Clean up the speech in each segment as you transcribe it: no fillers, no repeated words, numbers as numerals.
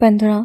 15।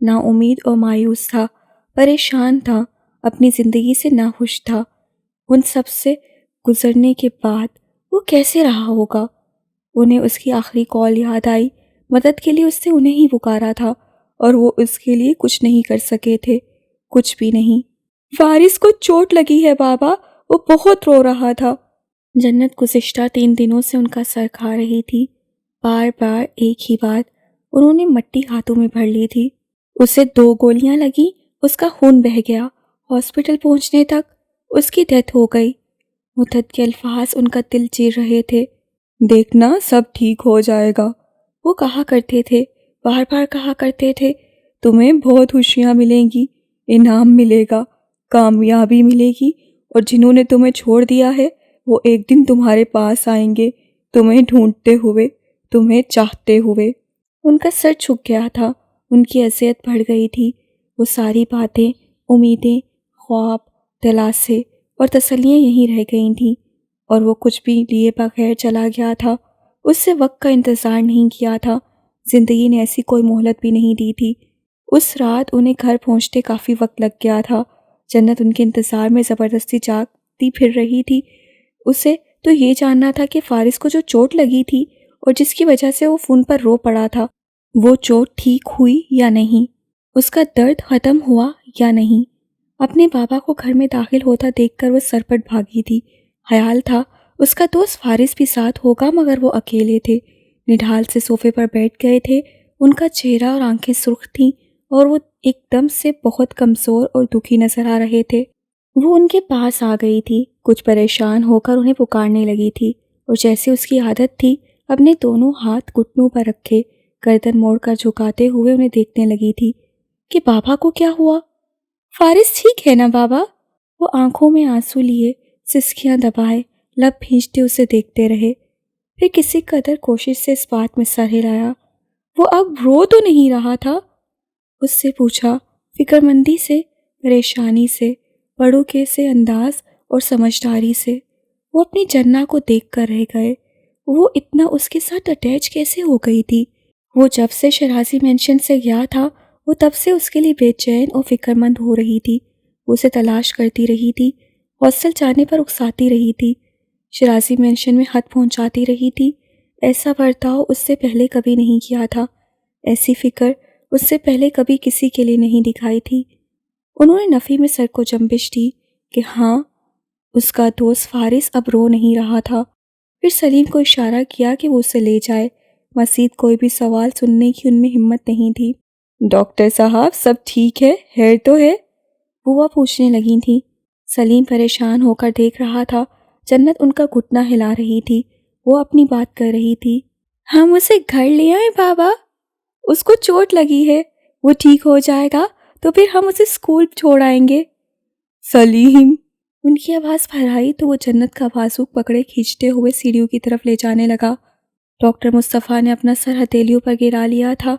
نا امید اور مایوس تھا، پریشان تھا، اپنی زندگی سے ناخوش تھا۔ ان سب سے گزرنے کے بعد وہ کیسے رہا ہوگا؟ انہیں اس کی آخری کال یاد آئی، مدد کے لیے اس نے انہیں ہی پکارا تھا اور وہ اس کے لیے کچھ نہیں کر سکے تھے، کچھ بھی نہیں۔ فارس کو چوٹ لگی ہے بابا، وہ بہت رو رہا تھا۔ جنت گزشتہ 3 دنوں سے ان کا سر کھا رہی تھی، بار بار ایک ہی بات۔ انہوں نے مٹی ہاتھوں میں بھر لی تھی۔ اسے 2 گولیاں لگیں، اس کا خون بہہ گیا، ہاسپٹل پہنچنے تک اس کی ڈیتھ ہو گئی۔ مدت کے الفاظ ان کا دل چیر رہے تھے۔ دیکھنا سب ٹھیک ہو جائے گا، وہ کہا کرتے تھے، بار بار کہا کرتے تھے۔ تمہیں بہت خوشیاں ملیں گی، انعام ملے گا، کامیابی ملے گی، اور جنہوں نے تمہیں چھوڑ دیا ہے وہ ایک دن تمہارے پاس آئیں گے، تمہیں ڈھونڈتے ہوئے، تمہیں چاہتے ہوئے۔ ان کا سر جھک گیا تھا، ان کی اذیت بڑھ گئی تھی۔ وہ ساری باتیں، امیدیں، خواب، دلاسے اور تسلیاں یہیں رہ گئی تھیں، اور وہ کچھ بھی لیے بغیر چلا گیا تھا۔ اس سے وقت کا انتظار نہیں کیا تھا، زندگی نے ایسی کوئی مہلت بھی نہیں دی تھی۔ اس رات انہیں گھر پہنچتے کافی وقت لگ گیا تھا۔ جنت ان کے انتظار میں زبردستی جاگتی پھر رہی تھی۔ اسے تو یہ جاننا تھا کہ فارس کو جو چوٹ لگی تھی اور جس کی وجہ سے وہ فون پر رو پڑا تھا، وہ چوٹ ٹھیک ہوئی یا نہیں، اس کا درد ختم ہوا یا نہیں۔ اپنے بابا کو گھر میں داخل ہوتا دیکھ کر وہ سرپٹ بھاگی تھی۔ خیال تھا اس کا دوست فارس بھی ساتھ ہوگا، مگر وہ اکیلے تھے۔ نڈھال سے صوفے پر بیٹھ گئے تھے، ان کا چہرہ اور آنکھیں سرخ تھیں اور وہ ایک دم سے بہت کمزور اور دکھی نظر آ رہے تھے۔ وہ ان کے پاس آ گئی تھی، کچھ پریشان ہو کر انہیں پکارنے لگی تھی، اور جیسے اس کی عادت تھی اپنے دونوں ہاتھ گھٹنوں پر رکھے گردن موڑ کر جھکاتے ہوئے انہیں دیکھنے لگی تھی کہ بابا کو کیا ہوا؟ فارس ٹھیک ہے نا بابا؟ وہ آنکھوں میں آنسو لیے سسکیاں دبائے لب بھینچتے اسے دیکھتے رہے، پھر کسی قدر کوشش سے اس بات میں سر ہلایا۔ وہ اب رو تو نہیں رہا تھا؟ اس سے پوچھا، فکر مندی سے، پریشانی سے، بڑوں کے سے انداز اور سمجھداری سے۔ وہ اپنی جنہ کو دیکھ کر رہ گئے، وہ اتنا اس کے ساتھ اٹیچ کیسے ہو گئی تھی؟ وہ جب سے شرازی مینشن سے گیا تھا وہ تب سے اس کے لیے بے چین اور فکر مند ہو رہی تھی۔ وہ اسے تلاش کرتی رہی تھی، ہاسٹل جانے پر اکساتی رہی تھی، شرازی مینشن میں خط پہنچاتی رہی تھی۔ ایسا برتاؤ اس سے پہلے کبھی نہیں کیا تھا، ایسی فکر اس سے پہلے کبھی کسی کے لیے نہیں دکھائی تھی۔ انہوں نے نفی میں سر کو جنبش دی کہ ہاں، اس کا دوست فارس اب رو نہیں رہا تھا۔ پھر سلیم کو اشارہ کیا کہ وہ اسے لے جائے۔ مزید کوئی بھی سوال سننے کی ان میں ہمت نہیں تھی۔ ڈاکٹر صاحب سب ٹھیک ہے؟ خیر تو ہے؟ بوا پوچھنے لگی تھی۔ سلیم پریشان ہو کر دیکھ رہا تھا۔ جنت ان کا گھٹنا ہلا رہی تھی، وہ اپنی بات کر رہی تھی۔ ہم اسے گھر لے آئیں بابا، اس کو چوٹ لگی ہے، وہ ٹھیک ہو جائے گا تو پھر ہم اسے اسکول چھوڑ آئیں گے۔ سلیم! ان کی آواز پھرائی تو وہ جنت کا بازو پکڑے کھینچتے ہوئے سیڑھیوں کی طرف لے جانے لگا۔ ڈاکٹر مصطفیٰ نے اپنا سر ہتھیلیوں پر گرا لیا تھا۔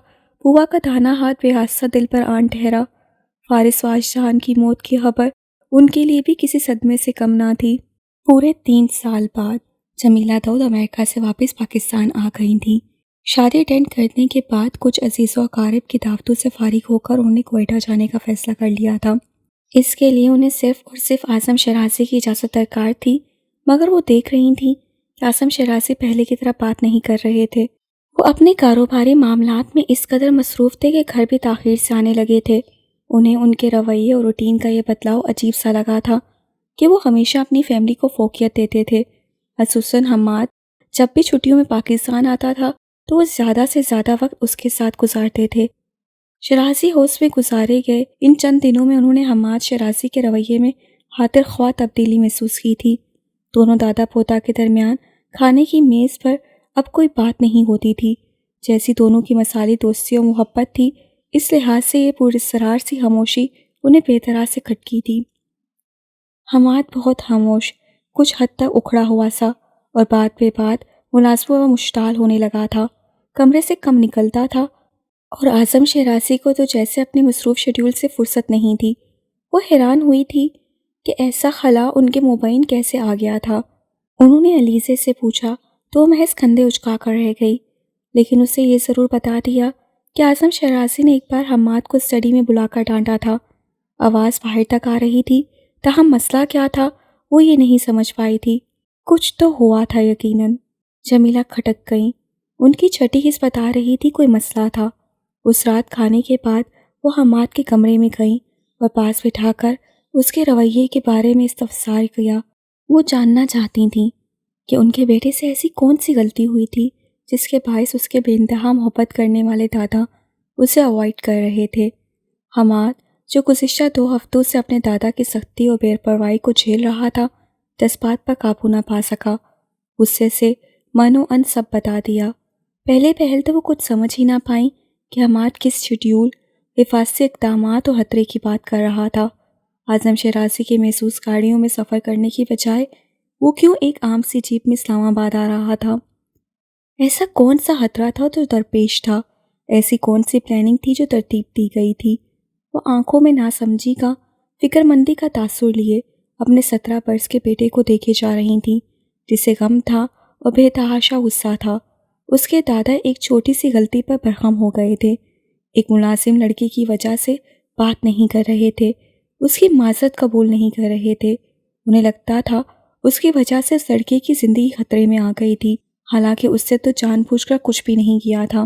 بوا کا دانا ہاتھ بے حادثہ دل پر آن ٹھہرا۔ فارس واجد جان کی موت کی خبر ان کے لیے بھی کسی صدمے سے کم نہ تھی۔ پورے 3 سال بعد جمیلہ داؤد امریکہ سے واپس پاکستان آ گئی تھیں۔ شادی اٹینڈ کرنے کے بعد کچھ عزیز و اقارب کی دعوتوں سے فارغ ہو کر انہوں نے کوئٹہ جانے کا فیصلہ کر لیا تھا۔ اس کے لیے انہیں صرف اور صرف اعظم شیرازی کی اجازت درکار تھی، مگر وہ دیکھ رہی تھیں کہ اعظم شیرازی پہلے کی طرح بات نہیں کر رہے تھے۔ وہ اپنے کاروباری معاملات میں اس قدر مصروف تھے کہ گھر بھی تاخیر سے آنے لگے تھے۔ انہیں ان کے رویے اور روٹین کا یہ بدلاؤ عجیب سا لگا تھا کہ وہ ہمیشہ اپنی فیملی کو فوقیت دیتے تھے۔ خصوصاً حماد جب بھی چھٹیوں میں پاکستان آتا تھا تو وہ زیادہ سے زیادہ وقت اس کے ساتھ گزارتے تھے۔ شیرازی ہوش میں گزارے گئے ان چند دنوں میں انہوں نے حماد شیرازی کے رویے میں خاطر خواہ تبدیلی محسوس کی تھی۔ دونوں دادا پوتا کے درمیان کھانے کی میز پر اب کوئی بات نہیں ہوتی تھی، جیسی دونوں کی مثالی دوستی اور محبت تھی۔ اس لحاظ سے یہ پراسرار سی خاموشی انہیں بے طرح سے کھٹکی تھی۔ حماد بہت خاموش، کچھ حد تک اکھڑا ہوا سا، اور بات بے بات ملازمہ و مشتعل ہونے لگا تھا، کمرے سے کم نکلتا تھا، اور اعظم شیرازی کو تو جیسے اپنے مصروف شیڈول سے فرصت نہیں تھی۔ وہ حیران ہوئی تھی کہ ایسا خلا ان کے مبین کیسے آ گیا تھا۔ انہوں نے علیزے سے پوچھا تو وہ محض کندھے اچکا کر رہ گئی، لیکن اسے یہ ضرور بتا دیا کہ اعظم شرازی نے ایک بار حماد کو اسٹڈی میں بلا کر ڈانٹا تھا۔ آواز باہر تک آ رہی تھی، تاہم مسئلہ کیا تھا وہ یہ نہیں سمجھ پائی تھی۔ کچھ تو ہوا تھا یقیناً۔ جمیلہ کھٹک گئیں۔ ان کی چھٹی حس بتا رہی تھی کوئی مسئلہ تھا۔ اس رات کھانے کے بعد وہ حماد کے کمرے میں گئیں اور پاس بٹھا کر اس کے رویے کے بارے میں استفسار کیا۔ وہ جاننا چاہتی تھیں کہ ان کے بیٹے سے ایسی کون سی غلطی ہوئی تھی جس کے باعث اس کے بے انتہا محبت کرنے والے دادا اسے اوائڈ کر رہے تھے۔ حماد جو گزشتہ 2 ہفتوں سے اپنے دادا کی سختی اور بے پرواہی کو جھیل رہا تھا، جذبات پر قابو نہ پا سکا۔ غصے سے من و ان سب بتا دیا۔ پہلے تو وہ کچھ سمجھ ہی نہ پائیں کہ حماد کس شیڈیول، حفاظتی اقدامات اور خطرے کی بات کر رہا تھا۔ اعظم شرازی کے محسوس گاڑیوں میں سفر کرنے کی بجائے وہ کیوں ایک عام سی جیپ میں اسلام آباد آ رہا تھا؟ ایسا کون سا خطرہ تھا جو درپیش تھا؟ ایسی کون سی پلاننگ تھی جو ترتیب دی گئی تھی؟ وہ آنکھوں میں ناسمجھی کا، فکر مندی کا تاثر لیے اپنے 17 برس کے بیٹے کو دیکھے جا رہی تھیں، جسے غم تھا اور بے تحاشا غصہ تھا۔ اس کے دادا ایک چھوٹی سی غلطی پر برہم ہو گئے تھے، ایک ملازم لڑکے کی وجہ سے بات نہیں کر رہے تھے، اس کی معذرت قبول نہیں کر رہے تھے۔ انہیں لگتا تھا اس کی وجہ سے اس لڑکے کی زندگی خطرے میں آ گئی تھی، حالانکہ اس سے تو جان بوجھ کر کچھ بھی نہیں کیا تھا۔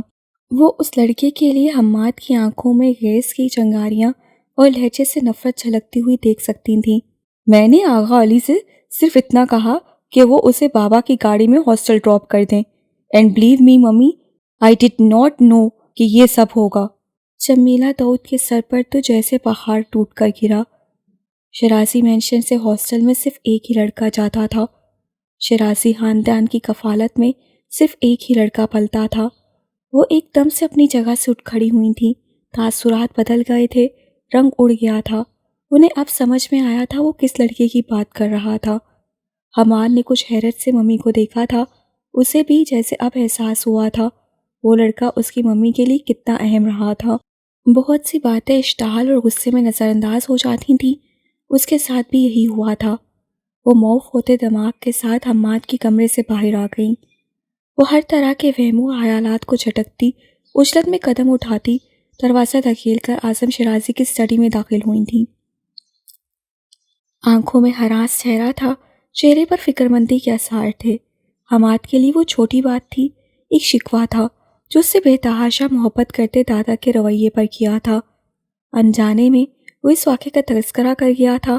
وہ اس لڑکے کے لیے حماد کی آنکھوں میں گیس کی چنگاریاں اور لہجے سے نفرت جھلکتی ہوئی دیکھ سکتی تھیں۔ میں نے آغا علی سے صرف اتنا کہا کہ وہ اسے بابا کی گاڑی میں ہاسٹل ڈراپ کر دیں، and believe me mummy, I did not know کہ یہ سب ہوگا۔ جمیلہ داؤد کے سر پر تو جیسے پہاڑ ٹوٹ کر گرا۔ شرازی مینشن سے ہاسٹل میں صرف ایک ہی لڑکا جاتا تھا۔ شرازی خاندان کی کفالت میں صرف ایک ہی لڑکا پلتا تھا۔ وہ ایک دم سے اپنی جگہ سے اٹھ کھڑی ہوئی تھیں، تاثرات بدل گئے تھے، رنگ اڑ گیا تھا۔ انہیں اب سمجھ میں آیا تھا وہ کس لڑکے کی بات کر رہا تھا۔ حماد نے کچھ حیرت سے ممی کو دیکھا تھا، اسے بھی جیسے اب احساس ہوا تھا وہ لڑکا اس کی ممی کے لیے کتنا اہم رہا تھا۔ بہت سی باتیں اشتعال اور غصے میں نظر انداز ہو جاتی تھیں، اس کے ساتھ بھی یہی ہوا تھا۔ وہ معاف ہوتے دماغ کے ساتھ حماد کے کمرے سے باہر آ گئیں۔ وہ ہر طرح کے وہم و خیالات کو جھٹکتی، عجلت میں قدم اٹھاتی، دروازہ دھکیل کر اعظم شرازی کی اسٹڈی میں داخل ہوئی تھیں۔ آنکھوں میں ہراس چہرہ تھا، چہرے پر فکر مندی کے آثار تھے۔ حماد کے لیے وہ چھوٹی بات تھی، ایک شکوہ تھا جو اس سے بے تحاشا محبت کرتے دادا کے رویے پر کیا تھا۔ انجانے میں وہ اس واقعے کا تذکرہ کر گیا تھا،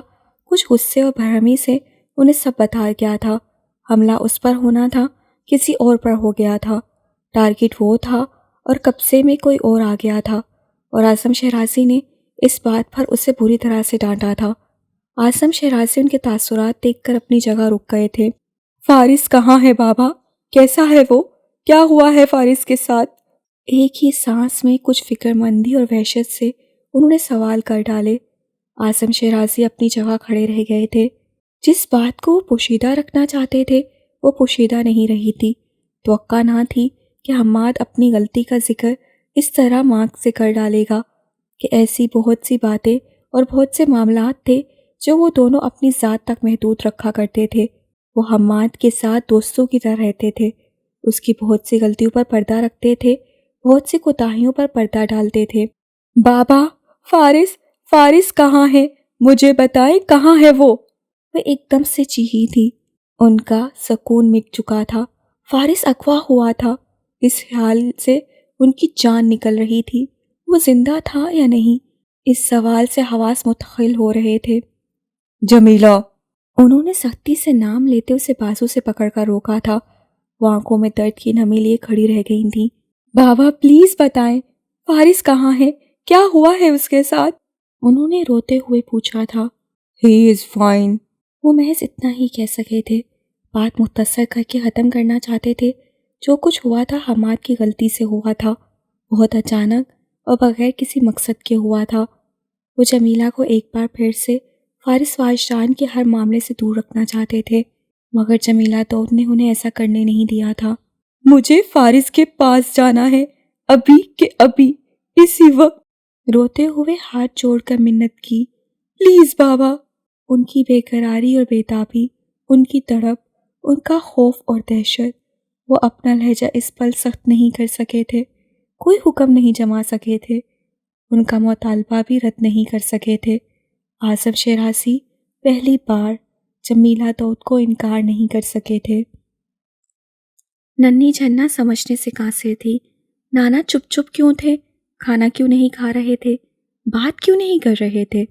کچھ غصے اور برہمی سے انہیں سب بتا گیا تھا۔ حملہ اس پر ہونا تھا، کسی اور پر ہو گیا تھا، ٹارگٹ وہ تھا اور قبضے میں کوئی اور آ گیا تھا، اور اعظم شرازی نے اس بات پر اسے بری طرح سے ڈانٹا تھا۔ اعظم شرازی ان کے تاثرات دیکھ کر اپنی جگہ رک گئے تھے۔ فارس کہاں ہے بابا؟ کیسا ہے وہ؟ کیا ہوا ہے فارس کے ساتھ؟ ایک ہی سانس میں کچھ فکر مندی اور وحشت سے انہوں نے سوال کر ڈالے۔ اعظم شرازی اپنی جگہ کھڑے رہ گئے تھے۔ جس بات کو وہ پوشیدہ رکھنا چاہتے تھے وہ پوشیدہ نہیں رہی تھی۔ توقع نہ تھی کہ حماد اپنی غلطی کا ذکر اس طرح ماں سے کر ڈالے گا، کہ ایسی بہت سی باتیں اور بہت سے معاملات تھے جو وہ دونوں اپنی ذات تک محدود رکھا کرتے تھے۔ وہ حماد کے ساتھ دوستوں کی طرح رہتے تھے، اس کی بہت سی غلطیوں پر پردہ رکھتے تھے، بہت سی کوتاہیوں پر پردہ ڈالتے تھے۔ بابا، فارس کہاں ہے؟ مجھے بتائیں کہاں ہے وہ ایک دم سے چیخی تھی۔ ان کا سکون مٹ چکا تھا، فارس اغوا ہوا تھا۔ اس خیال سے ان کی جان نکل رہی تھی، وہ زندہ تھا یا نہیں، اس سوال سے حواس متخل ہو رہے تھے۔ جمیلہ، انہوں نے سختی سے نام لیتے اسے بازو سے پکڑ کر روکا تھا۔ وہ آنکھوں میں درد کی نمی لیے کھڑی رہ گئی تھیں۔ بابا پلیز بتائیں، فارس کہاں ہے؟ کیا ہوا ہے اس کے ساتھ؟ انہوں نے روتے ہوئے پوچھا تھا۔ ہی از فائن، وہ محض اتنا ہی کہہ سکے تھے، بات مختصر کر کے ختم کرنا چاہتے تھے۔ جو کچھ ہوا تھا حماد کی غلطی سے ہوا تھا، بہت اچانک اور بغیر کسی مقصد کے ہوا تھا۔ وہ جمیلہ کو ایک بار پھر سے فارس واجدان کے ہر معاملے سے دور رکھنا چاہتے تھے، مگر جمیلہ داؤد نے انہیں ایسا کرنے نہیں دیا تھا۔ مجھے فارس کے پاس جانا ہے، ابھی کے ابھی، اسی وقت، روتے ہوئے ہاتھ جوڑ کر منت کی۔ پلیز بابا۔ ان کی بے قراری اور بے تابی، ان کی تڑپ، ان کا خوف اور دہشت، وہ اپنا لہجہ اس پل سخت نہیں کر سکے تھے۔ کوئی حکم نہیں جما سکے تھے، ان کا مطالبہ بھی رد نہیں کر سکے تھے۔ آصف شیرازی پہلی بار جمیلہ داؤد کو انکار نہیں کر سکے تھے۔ ننھی جھنا سمجھنے سے قاصر تھی۔ نانا چپ چپ کیوں تھے؟ کھانا کیوں نہیں کھا رہے تھے؟ بات کیوں نہیں کر رہے تھے؟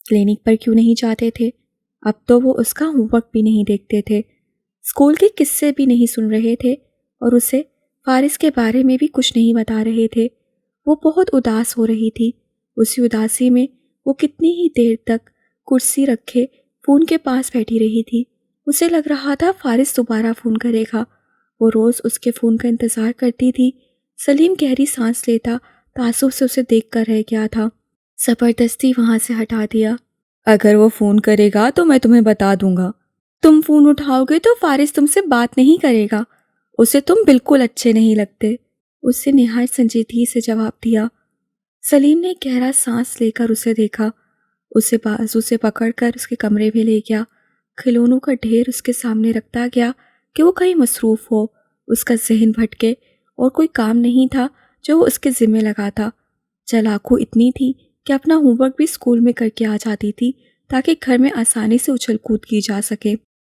کلینک پر کیوں نہیں جاتے تھے؟ اب تو وہ اس کا ہوم ورک بھی نہیں دیکھتے تھے، اسکول کے قصے بھی نہیں سن رہے تھے، اور اسے فارس کے بارے میں بھی کچھ نہیں بتا رہے تھے۔ وہ بہت اداس ہو رہی تھی۔ اسی اداسی میں وہ کتنی ہی دیر تک کرسی رکھے فون کے پاس بیٹھی رہی تھی۔ اسے لگ رہا تھا فارس دوبارہ فون کرے گا۔ وہ روز اس کے فون کا انتظار کرتی تھی۔ سلیم گہری سانس لیتا، تعصب سے اسے دیکھ کر رہ گیا تھا۔ زبردستی وہاں سے ہٹا دیا۔ اگر وہ فون کرے گا تو میں تمہیں بتا دوں گا۔ تم فون اٹھاؤ گے تو فارس تم سے بات نہیں کرے گا، اسے تم بالکل اچھے نہیں لگتے، اس سے نہایت سنجیدگی سے جواب دیا۔ سلیم نے گہرا سانس لے کر اسے دیکھا، اسے بازو سے پکڑ کر اس کے کمرے میں لے گیا۔ کھلونوں کا ڈھیر اس کے سامنے رکھتا گیا کہ وہ کہیں مصروف ہو، اس کا ذہن بھٹکے، اور کوئی کام نہیں تھا جو وہ اس کے ذمہ لگاتا۔ چالاکو اتنی تھی کہ اپنا ہوم ورک بھی اسکول میں کر کے آ جاتی تھی تاکہ گھر میں آسانی سے اچھل کود کی جا سکے۔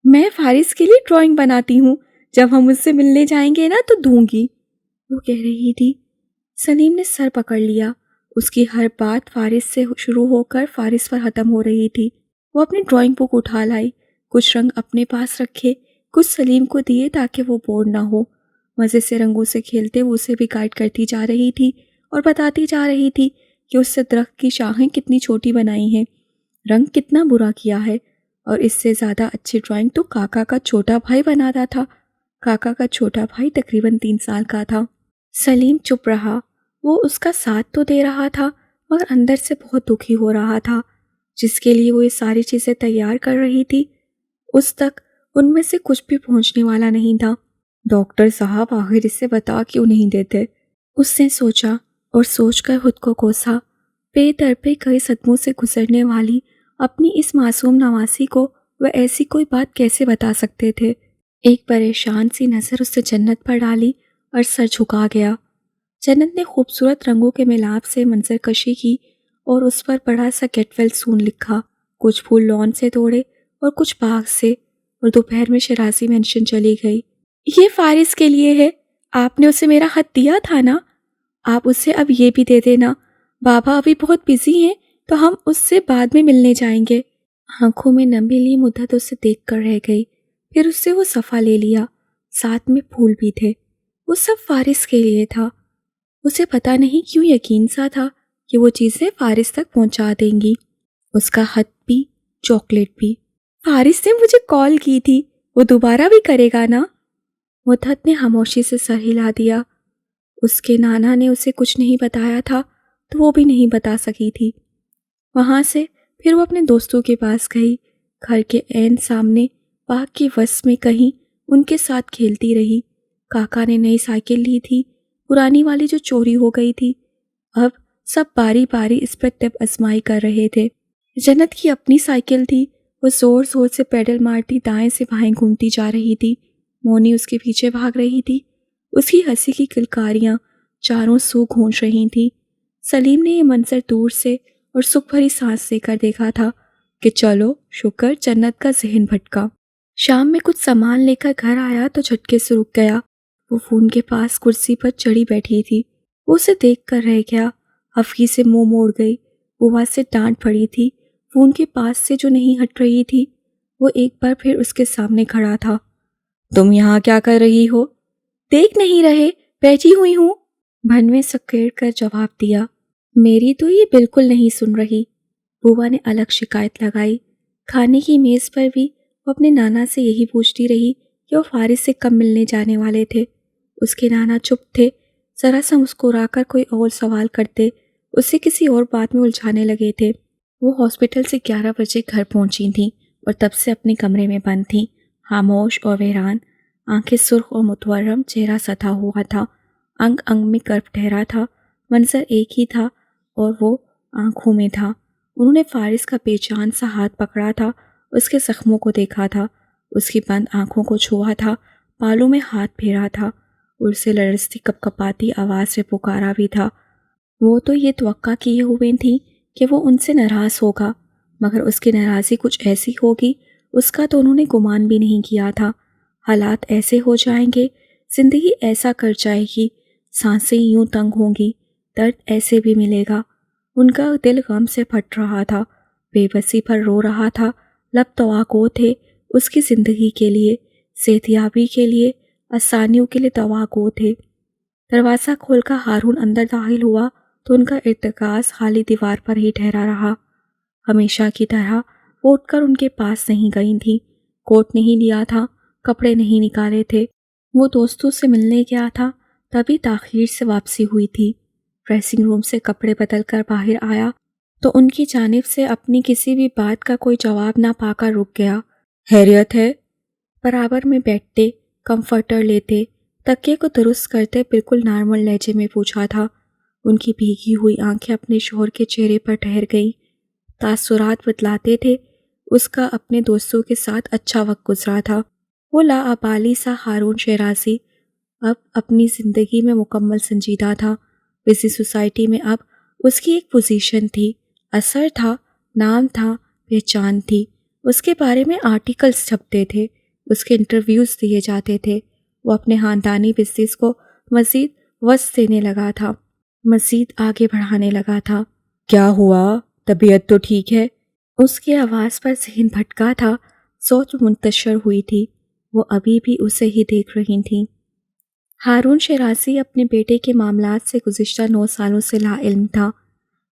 میں فارس کے لیے ڈرائنگ بناتی ہوں، جب ہم مجھ سے ملنے جائیں گے نا تو دوں گی، وہ کہہ رہی تھی۔ سلیم نے سر پکڑ لیا۔ اس کی ہر بات فارس سے شروع ہو کر فارس پر ختم ہو رہی تھی۔ وہ اپنی ڈرائنگ بک اٹھا لائی، کچھ رنگ اپنے پاس رکھے، کچھ سلیم کو دیے تاکہ وہ بور نہ ہو۔ مزے سے رنگوں سے کھیلتے وہ اسے بھی گائیڈ کرتی جا رہی تھی اور بتاتی جا رہی تھی کہ اس سے درخت کی شاخیں کتنی چھوٹی بنائی ہیں، رنگ کتنا برا کیا ہے، اور اس سے زیادہ اچھی ڈرائنگ تو کاکا کا چھوٹا بھائی بناتا تھا۔ کاکا کا چھوٹا بھائی تقریباً 3 سال کا تھا۔ سلیم چپ رہا۔ وہ اس کا ساتھ تو دے رہا تھا مگر اندر سے بہت دکھی ہو رہا تھا۔ جس کے لیے وہ یہ ساری چیزیں تیار کر رہی تھی، اس تک ان میں سے کچھ بھی پہنچنے والا نہیں تھا۔ ڈاکٹر صاحب آخر اس سے بتا کیوں نہیں دیتے؟ اس نے سوچا اور سوچ کر خود کو کوسا۔ پے در پہ کئی صدموں سے گزرنے والی اپنی اس معصوم نواسی کو وہ ایسی کوئی بات کیسے بتا سکتے تھے؟ ایک پریشان سی نظر اس سے جنت پر ڈالی اور سر جھکا گیا۔ جنت نے خوبصورت رنگوں کے ملاپ سے منظر کشی کی اور اس پر بڑا سا گیٹ ویل سون لکھا۔ کچھ پھول لان سے توڑے اور کچھ باغ سے، اور دوپہر میں شیرازی مینشن چلی گئی۔ یہ فارس کے لیے ہے، آپ نے اسے میرا خط دیا تھا نا، آپ اسے اب یہ بھی دے دینا۔ بابا ابھی بہت بزی ہیں تو ہم اس سے بعد میں ملنے جائیں گے۔ آنکھوں میں نمی لی مدت اسے دیکھ کر رہ گئی، پھر اس سے وہ صفحہ لے لیا، ساتھ میں پھول بھی تھے۔ وہ سب فارس کے لیے تھا۔ اسے پتہ نہیں کیوں یقین سا تھا کہ وہ چیزیں فارس تک پہنچا دیں گی، اس کا خط بھی، چاکلیٹ بھی۔ فارس نے مجھے کال کی تھی، وہ دوبارہ بھی کرے گا نا؟ مدت نے خاموشی سے سر ہلا دیا۔ اس کے نانا نے اسے کچھ نہیں بتایا تھا تو وہ بھی نہیں بتا سکی تھی۔ وہاں سے پھر وہ اپنے دوستوں کے پاس گئی، گھر کے عین سامنے باغ کی وسط میں کہیں ان کے ساتھ کھیلتی رہی۔ کاکا نے نئی سائیکل لی تھی، پرانی والی جو چوری ہو گئی تھی۔ اب سب باری باری اس پر طب آزمائی کر رہے تھے۔ جنت کی اپنی سائیکل تھی، وہ زور زور سے پیڈل مارتی دائیں سے بائیں گھومتی جا رہی تھی۔ مونی اس کے پیچھے بھاگ رہی تھی، اس کی ہنسی کی کلکاریاں چاروں سو گونج رہی تھیں۔ سلیم نے یہ منظر دور سے اور سکھ بھری سانس لے کر دیکھا تھا کہ چلو شکر جنت کا ذہن بھٹکا۔ شام میں کچھ سامان لے کر گھر آیا تو جھٹکے سے رک گیا۔ وہ فون کے پاس کرسی پر چڑھی بیٹھی تھی، وہ اسے دیکھ کر رہ گیا۔ افی سے منہ موڑ گئی، بوا سے ڈانٹ پڑی تھی، فون کے پاس سے جو نہیں ہٹ رہی تھی۔ وہ ایک بار پھر اس کے سامنے کھڑا تھا۔ تم یہاں کیا کر رہی ہو؟ دیکھ نہیں رہے، بیٹھی ہوئی ہوں، بھنویں سکیڑ کر جواب دیا۔ میری تو یہ بالکل نہیں سن رہی، بوا نے الگ شکایت لگائی۔ کھانے کی میز پر بھی وہ اپنے نانا سے یہی پوچھتی رہی کہ وہ فارس سے کب ملنے جانے والے تھے۔ اس کے نانا چپ تھے، ذرا سا مسکرا کر کوئی اور سوال کرتے اسے کسی اور بات میں الجھانے لگے تھے۔ وہ ہاسپٹل سے 11 بجے گھر پہنچی تھیں اور تب سے اپنے کمرے میں بند تھیں، خاموش اور ویران، آنکھیں سرخ اور متورم، چہرہ ستا ہوا تھا، انگ انگ میں کرب ٹھہرا تھا، منظر ایک ہی تھا اور وہ آنکھوں میں تھا۔ انہوں نے فارس کا بے جان سا ہاتھ پکڑا تھا، اس کے زخموں کو دیکھا تھا، اس کی بند آنکھوں کو چھوا تھا، بالوں میں ہاتھ پھیرا تھا، اور اسے لرزتی کپکپاتی آواز سے پکارا بھی تھا۔ وہ تو یہ توقع کیے ہوئے تھی کہ وہ ان سے ناراض ہوگا، مگر اس کی ناراضی کچھ ایسی ہوگی اس کا تو انہوں نے گمان بھی نہیں کیا تھا۔ حالات ایسے ہو جائیں گے، زندگی ایسا کر جائے گی، سانسیں یوں تنگ ہوں گی، درد ایسے بھی ملے گا۔ ان کا دل غم سے پھٹ رہا تھا، بے بسی پر رو رہا تھا، لب توقع تھے اس کی زندگی کے لیے، صحتیابی کے لیے، آسانیوں کے لیے توقع تھے۔ دروازہ کھول کر ہارون اندر داخل ہوا تو ان کا ارتکاز خالی دیوار پر ہی ٹھہرا رہا۔ ہمیشہ کی طرح وہ اٹھ کر ان کے پاس نہیں گئی تھی، کوٹ نہیں لیا تھا، کپڑے نہیں نکالے تھے۔ وہ دوستوں سے ملنے گیا تھا، تبھی تاخیر سے واپسی ہوئی تھی۔ ڈریسنگ روم سے کپڑے بدل کر باہر آیا تو ان کی جانب سے اپنی کسی بھی بات کا کوئی جواب نہ پا کر رک گیا۔ خیریت ہے؟ برابر میں بیٹھتے، کمفرٹر لیتے، تکیے کو درست کرتے بالکل نارمل لہجے میں پوچھا تھا۔ ان کی بھیگی ہوئی آنکھیں اپنے شوہر کے چہرے پر ٹھہر گئیں۔ تاثرات بتلاتے تھے اس کا اپنے دوستوں کے ساتھ اچھا وقت گزرا تھا۔ وہ لاابالی سا ہارون شیرازی اب اپنی زندگی میں مکمل سنجیدہ تھا۔ بزی سوسائٹی میں اب اس کی ایک پوزیشن تھی، اثر تھا، نام تھا، پہچان تھی۔ اس کے بارے میں آرٹیکلز چھپتے تھے، اس کے انٹرویوز دیے جاتے تھے۔ وہ اپنے خاندانی بزنس کو مزید وسعت دینے لگا تھا، مزید آگے بڑھانے لگا تھا۔ کیا ہوا؟ طبیعت تو ٹھیک ہے؟ اس کی آواز پر ذہن بھٹکا تھا، سوچ منتشر ہوئی تھی۔ وہ ابھی بھی اسے ہی دیکھ رہی تھیں۔ ہارون شیرازی اپنے بیٹے کے معاملات سے گزشتہ 9 سالوں سے لا علم تھا۔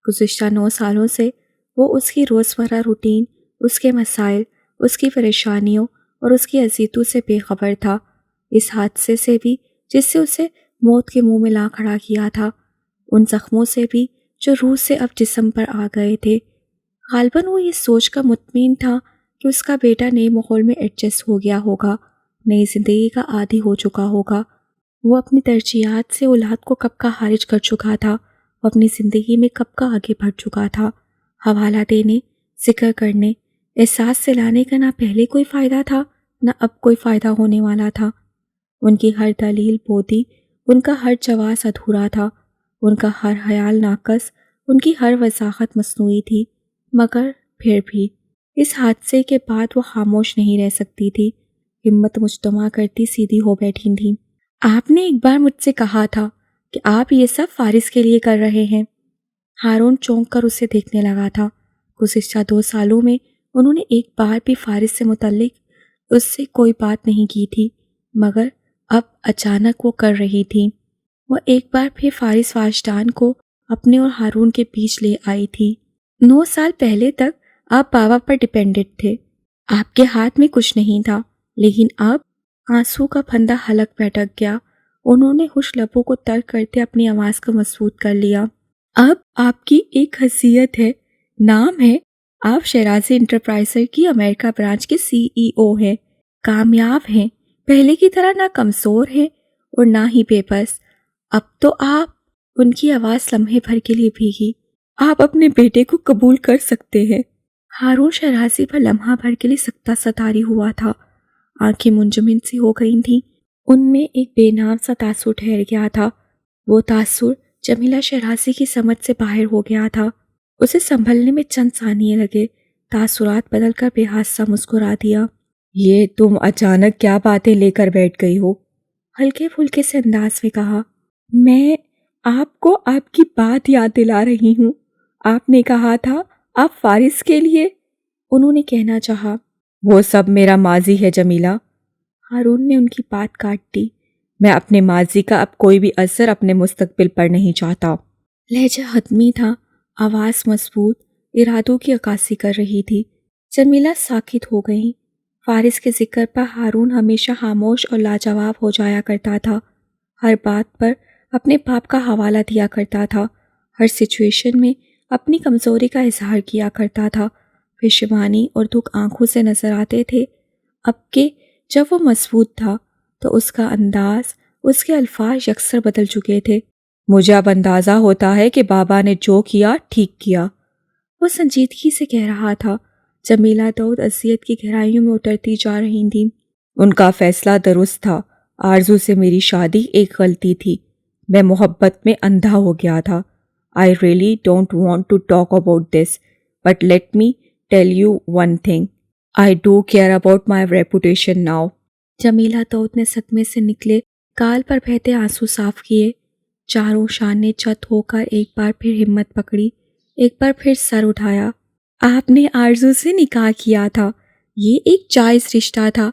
گزشتہ 9 سالوں سے وہ اس کی روزمرہ روٹین، اس کے مسائل، اس کی پریشانیوں اور اس کی اذیتوں سے بے خبر تھا۔ اس حادثے سے بھی جس سے اسے موت کے منہ میں لا کھڑا کیا تھا، ان زخموں سے بھی جو روح سے اب جسم پر آ گئے تھے۔ غالباً وہ یہ سوچ کر مطمئن تھا کہ اس کا بیٹا نئے ماحول میں ایڈجسٹ ہو گیا ہوگا، نئی زندگی کا عادی ہو چکا ہوگا۔ وہ اپنی ترجیحات سے اولاد کو کب کا خارج کر چکا تھا، وہ اپنی زندگی میں کب کا آگے بڑھ چکا تھا۔ حوالہ دینے، ذکر کرنے، احساس دلانے کا نہ پہلے کوئی فائدہ تھا، نہ اب کوئی فائدہ ہونے والا تھا۔ ان کی ہر دلیل بودی، ان کا ہر جواز ادھورا تھا، ان کا ہر خیال ناقص، ان کی ہر وضاحت مصنوعی تھی۔ مگر پھر بھی اس حادثے کے بعد وہ خاموش نہیں رہ سکتی تھی۔ ہمت مجتمع کرتی سیدھی ہو بیٹھی تھی۔ آپ نے ایک بار مجھ سے کہا تھا کہ آپ یہ سب فارس کے لیے کر رہے ہیں۔ ہارون چونک کر اسے دیکھنے لگا تھا۔ گزشتہ 2 سالوں میں انہوں نے ایک بار بھی فارس سے متعلق اس سے کوئی بات نہیں کی تھی، مگر اب اچانک وہ کر رہی تھی۔ وہ ایک بار پھر فارس واجدان کو اپنے اور ہارون کے بیچ لے آئی تھی۔ 9 سال پہلے تک آپ بابا پر ڈیپینڈنٹ تھے، آپ کے ہاتھ میں کچھ نہیں تھا، لیکن اب آنسو کا پھندہ حلق میں اٹک گیا۔ انہوں نے خوش لبوں کو تر کرتے اپنی آواز کو مضبوط کر لیا۔ اب آپ کی ایک حیثیت ہے، نام ہے، آپ شیرازی انٹرپرائزر کی امریکہ برانچ کے CEO ہیں، کامیاب ہیں، پہلے کی طرح نہ کمزور ہیں اور نہ ہی بے بس۔ اب تو آپ، ان کی آواز لمحے بھر کے لیے بھیگی، آپ اپنے بیٹے کو قبول کر سکتے ہیں۔ ہارون شیرازی پر لمحہ بھر کے لیے سکتہ ستاری ہوا تھا، آنکھیں منجمد سی ہو گئی تھیں، ان میں ایک بے نام سا تاثر ٹھہر گیا تھا۔ وہ تاثر جمیلہ شیرازی کی سمجھ سے باہر ہو گیا تھا۔ اسے سنبھلنے میں چند ثانیے لگے، تاثرات بدل کر بے حادثہ مسکرا دیا۔ یہ تم اچانک کیا باتیں لے کر بیٹھ گئی ہو؟ ہلکے پھلکے سے انداز میں کہا۔ میں آپ کو آپ کی بات یاد دلا رہی ہوں، آپ نے کہا تھا آپ فارس کے لیے، انہوں نے کہنا چاہا۔ وہ سب میرا ماضی ہے جمیلہ، ہارون نے ان کی بات کاٹ دی۔ میں اپنے ماضی کا اب کوئی بھی اثر اپنے مستقبل پر نہیں چاہتا۔ لہجہ حتمی تھا، آواز مضبوط، ارادوں کی عکاسی کر رہی تھی۔ جمیلہ ساکت ہو گئی۔ فارس کے ذکر پر ہارون ہمیشہ خاموش اور لاجواب ہو جایا کرتا تھا، ہر بات پر اپنے باپ کا حوالہ دیا کرتا تھا، ہر سچویشن میں اپنی کمزوری کا اظہار کیا کرتا تھا۔ پشیمانی اور دکھ آنکھوں سے نظر آتے تھے۔ اب کہ جب وہ مضبوط تھا تو اس کا انداز، اس کے الفاظ یکسر بدل چکے تھے۔ مجھے اب اندازہ ہوتا ہے کہ بابا نے جو کیا ٹھیک کیا، وہ سنجیدگی سے کہہ رہا تھا۔ جمیلہ دود اذیت کی گہرائیوں میں اترتی جا رہی تھی۔ ان کا فیصلہ درست تھا، آرزو سے میری شادی ایک غلطی تھی. میں محبت میں اندھا ہو گیا تھا. I really don't want to talk about this, but let me tell you one thing. I do care about my reputation now. جمیلہ داؤد نے صدمے سے نکلے گال پر بہتے آنسو صاف کیے. چاروں شان نے چت ہو کر ایک بار پھر ہمت پکڑی، ایک بار پھر سر اٹھایا. آپ نے آرزو سے نکاح کیا تھا، یہ ایک جائز رشتہ تھا.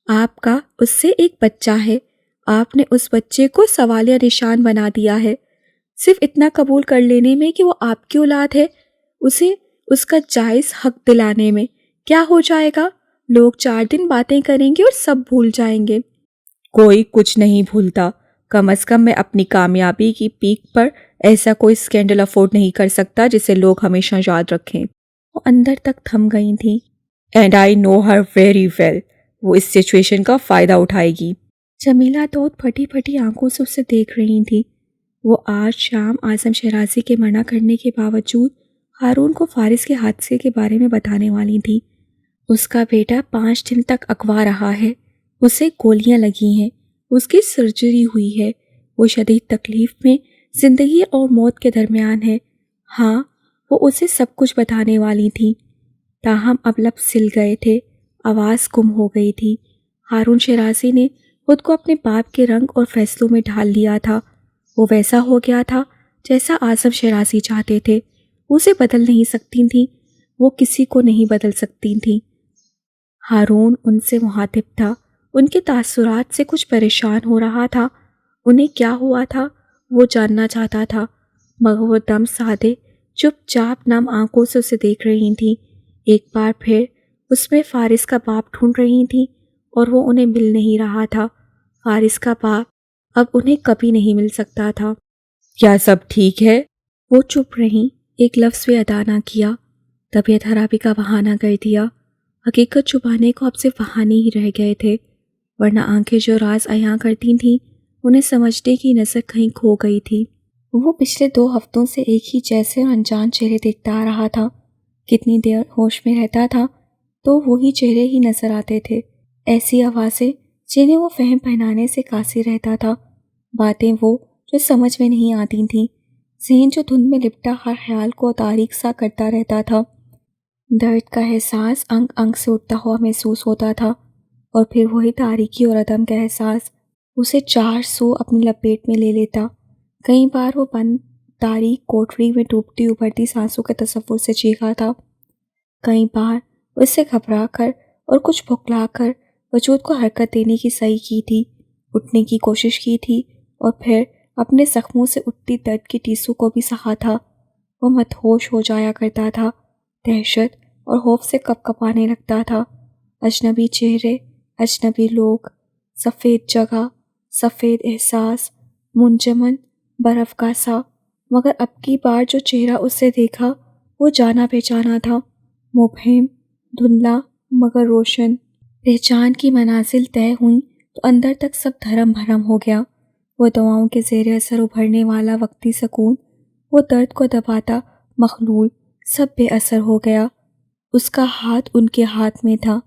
آپ کا اس سے ایک بچہ ہے. آپ نے اس بچے کو سوالیہ نشان بنا دیا ہے. صرف اتنا قبول کر لینے میں کہ وہ آپ کی اولاد ہے، اسے اس کا جائز حق دلانے میں کیا ہو جائے گا؟ لوگ 4 دن باتیں کریں گے اور سب بھول جائیں گے. کوئی کچھ نہیں بھولتا. کم از کم میں اپنی کامیابی کی پیک پر ایسا کوئی اسکینڈل افورڈ نہیں کر سکتا جسے لوگ ہمیشہ یاد رکھیں. وہ اندر تک تھم گئی تھیں. And I know her very well. وہ اس سچویشن کا فائدہ اٹھائے گی. جمیلہ داؤد پھٹی پھٹی آنکھوں سے اسے دیکھ رہی تھی. وہ آج شام اعظم شیرازی کے منع کرنے کے باوجود ہارون کو فارس کے حادثے کے بارے میں بتانے والی تھی. اس کا بیٹا 5 دن تک اغوا رہا ہے، اسے گولیاں لگی ہیں، اس کی سرجری ہوئی ہے، وہ شدید تکلیف میں زندگی اور موت کے درمیان ہے. ہاں، وہ اسے سب کچھ بتانے والی تھی. تاہم اب لب سل گئے تھے، آواز گم ہو گئی تھی. ہارون شیرازی نے خود کو اپنے باپ کے رنگ اور فیصلوں میں ڈھال لیا تھا. وہ ویسا ہو گیا تھا جیسا اعظم شیرازی چاہتے تھے. اسے بدل نہیں سکتی تھیں، وہ کسی کو نہیں بدل سکتی تھیں. ہارون ان سے مخاطب تھا، ان کے تاثرات سے کچھ پریشان ہو رہا تھا. انہیں کیا ہوا تھا وہ جاننا چاہتا تھا، مگر وہ دم سادے چپ چاپ نم آنکھوں سے اسے دیکھ رہی تھیں. ایک بار پھر اس میں فارس کا باپ ڈھونڈ رہی تھیں اور وہ انہیں مل نہیں رہا تھا. فارس کا باپ اب انہیں کبھی نہیں مل سکتا تھا. کیا سب ٹھیک ہے؟ وہ چپ رہیں، ایک لفظ بھی ادا نہ کیا. طبیعت خرابی کا بہانہ کر دیا. حقیقت چھپانے کو اب صرف بہانے ہی رہ گئے تھے، ورنہ آنکھیں جو راز عیاں کرتی تھیں انہیں سمجھنے کی نظر کہیں کھو گئی تھی. وہ پچھلے 2 ہفتوں سے ایک ہی جیسے اور انجان چہرے دیکھتا آ رہا تھا. کتنی دیر ہوش میں رہتا تھا تو وہی چہرے ہی نظر آتے تھے، ایسی آوازیں جنہیں وہ فہم پہنانے سے قاصر رہتا تھا، باتیں وہ جو سمجھ میں نہیں آتی تھیں، ذہن جو دھند میں لپٹا ہر خیال کو تاریک سا کرتا رہتا تھا. درد کا احساس انگ انگ سے اٹھتا ہوا محسوس ہوتا تھا، اور پھر وہی تاریکی اور عدم کا احساس اسے 4 سو اپنی لپیٹ میں لے لیتا. کئی بار وہ بند تاریک کوٹری میں ڈوبتی ابھرتی سانسوں کے تصور سے چیخا تھا. کئی بار اس سے گھبرا کر اور کچھ بھکلا کر وجود کو حرکت دینے کی صحیح کی تھی، اٹھنے کی کوشش کی تھی، اور پھر اپنے زخموں سے اٹھتی درد کی ٹیسو کو بھی سہا تھا. وہ مدہوش ہو جایا کرتا تھا، دہشت اور خوف سے کپ کپانے لگتا تھا. اجنبی چہرے، اجنبی لوگ، سفید جگہ، سفید احساس، منجمن برف کا سا. مگر اب کی بار جو چہرہ اس سے دیکھا وہ جانا پہچانا تھا، مبہم، دھندلا مگر روشن. پہچان کی منازل طے ہوئیں تو اندر تک سب دھرم بھرم ہو گیا. وہ دواؤں کے زیر اثر ابھرنے والا وقتی سکون، وہ درد کو دباتا مخلول، سب بے اثر ہو گیا. اس کا ہاتھ ان کے ہاتھ میں تھا،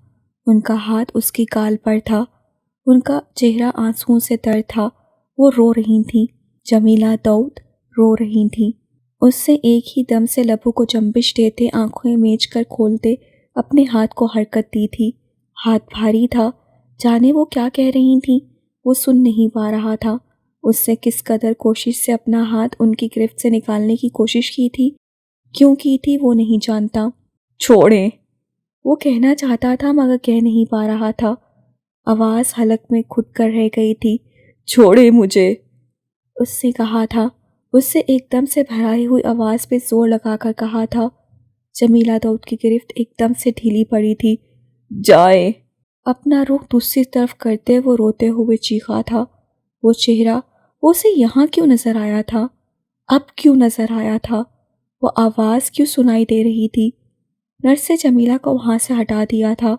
ان کا ہاتھ اس کی گال پر تھا، ان کا چہرہ آنسوؤں سے تر تھا. وہ رو رہی تھیں، جمیلہ داؤد رو رہی تھیں. اس سے ایک ہی دم سے لبوں کو جنبش دیتے، آنکھیں میچ کر کھولتے اپنے ہاتھ کو حرکت دی تھی. ہاتھ بھاری تھا، جانے وہ کیا کہہ رہی تھیں، وہ سن نہیں پا رہا تھا. اس سے کس قدر کوشش سے اپنا ہاتھ ان کی گرفت سے نکالنے کی کوشش کی تھی، کیوں کی تھی وہ نہیں جانتا. چھوڑیں، وہ کہنا چاہتا تھا مگر کہہ نہیں پا رہا تھا. آواز حلق میں گھٹ کر رہ گئی تھی. چھوڑیں مجھے، اس نے کہا تھا. اس سے ایک دم سے بھرائی ہوئی آواز پہ زور لگا کر کہا تھا. جمیلہ داؤد کی گرفت ایک دم سے ڈھیلی پڑی تھی. جائیں. اپنا رخ دوسری طرف کرتے وہ روتے ہوئے چیخا تھا. وہ چہرہ وہ اسے یہاں کیوں نظر آیا تھا، اب کیوں نظر آیا تھا، وہ آواز کیوں سنائی دے رہی تھی. نرس سے جمیلہ کو وہاں سے ہٹا دیا تھا.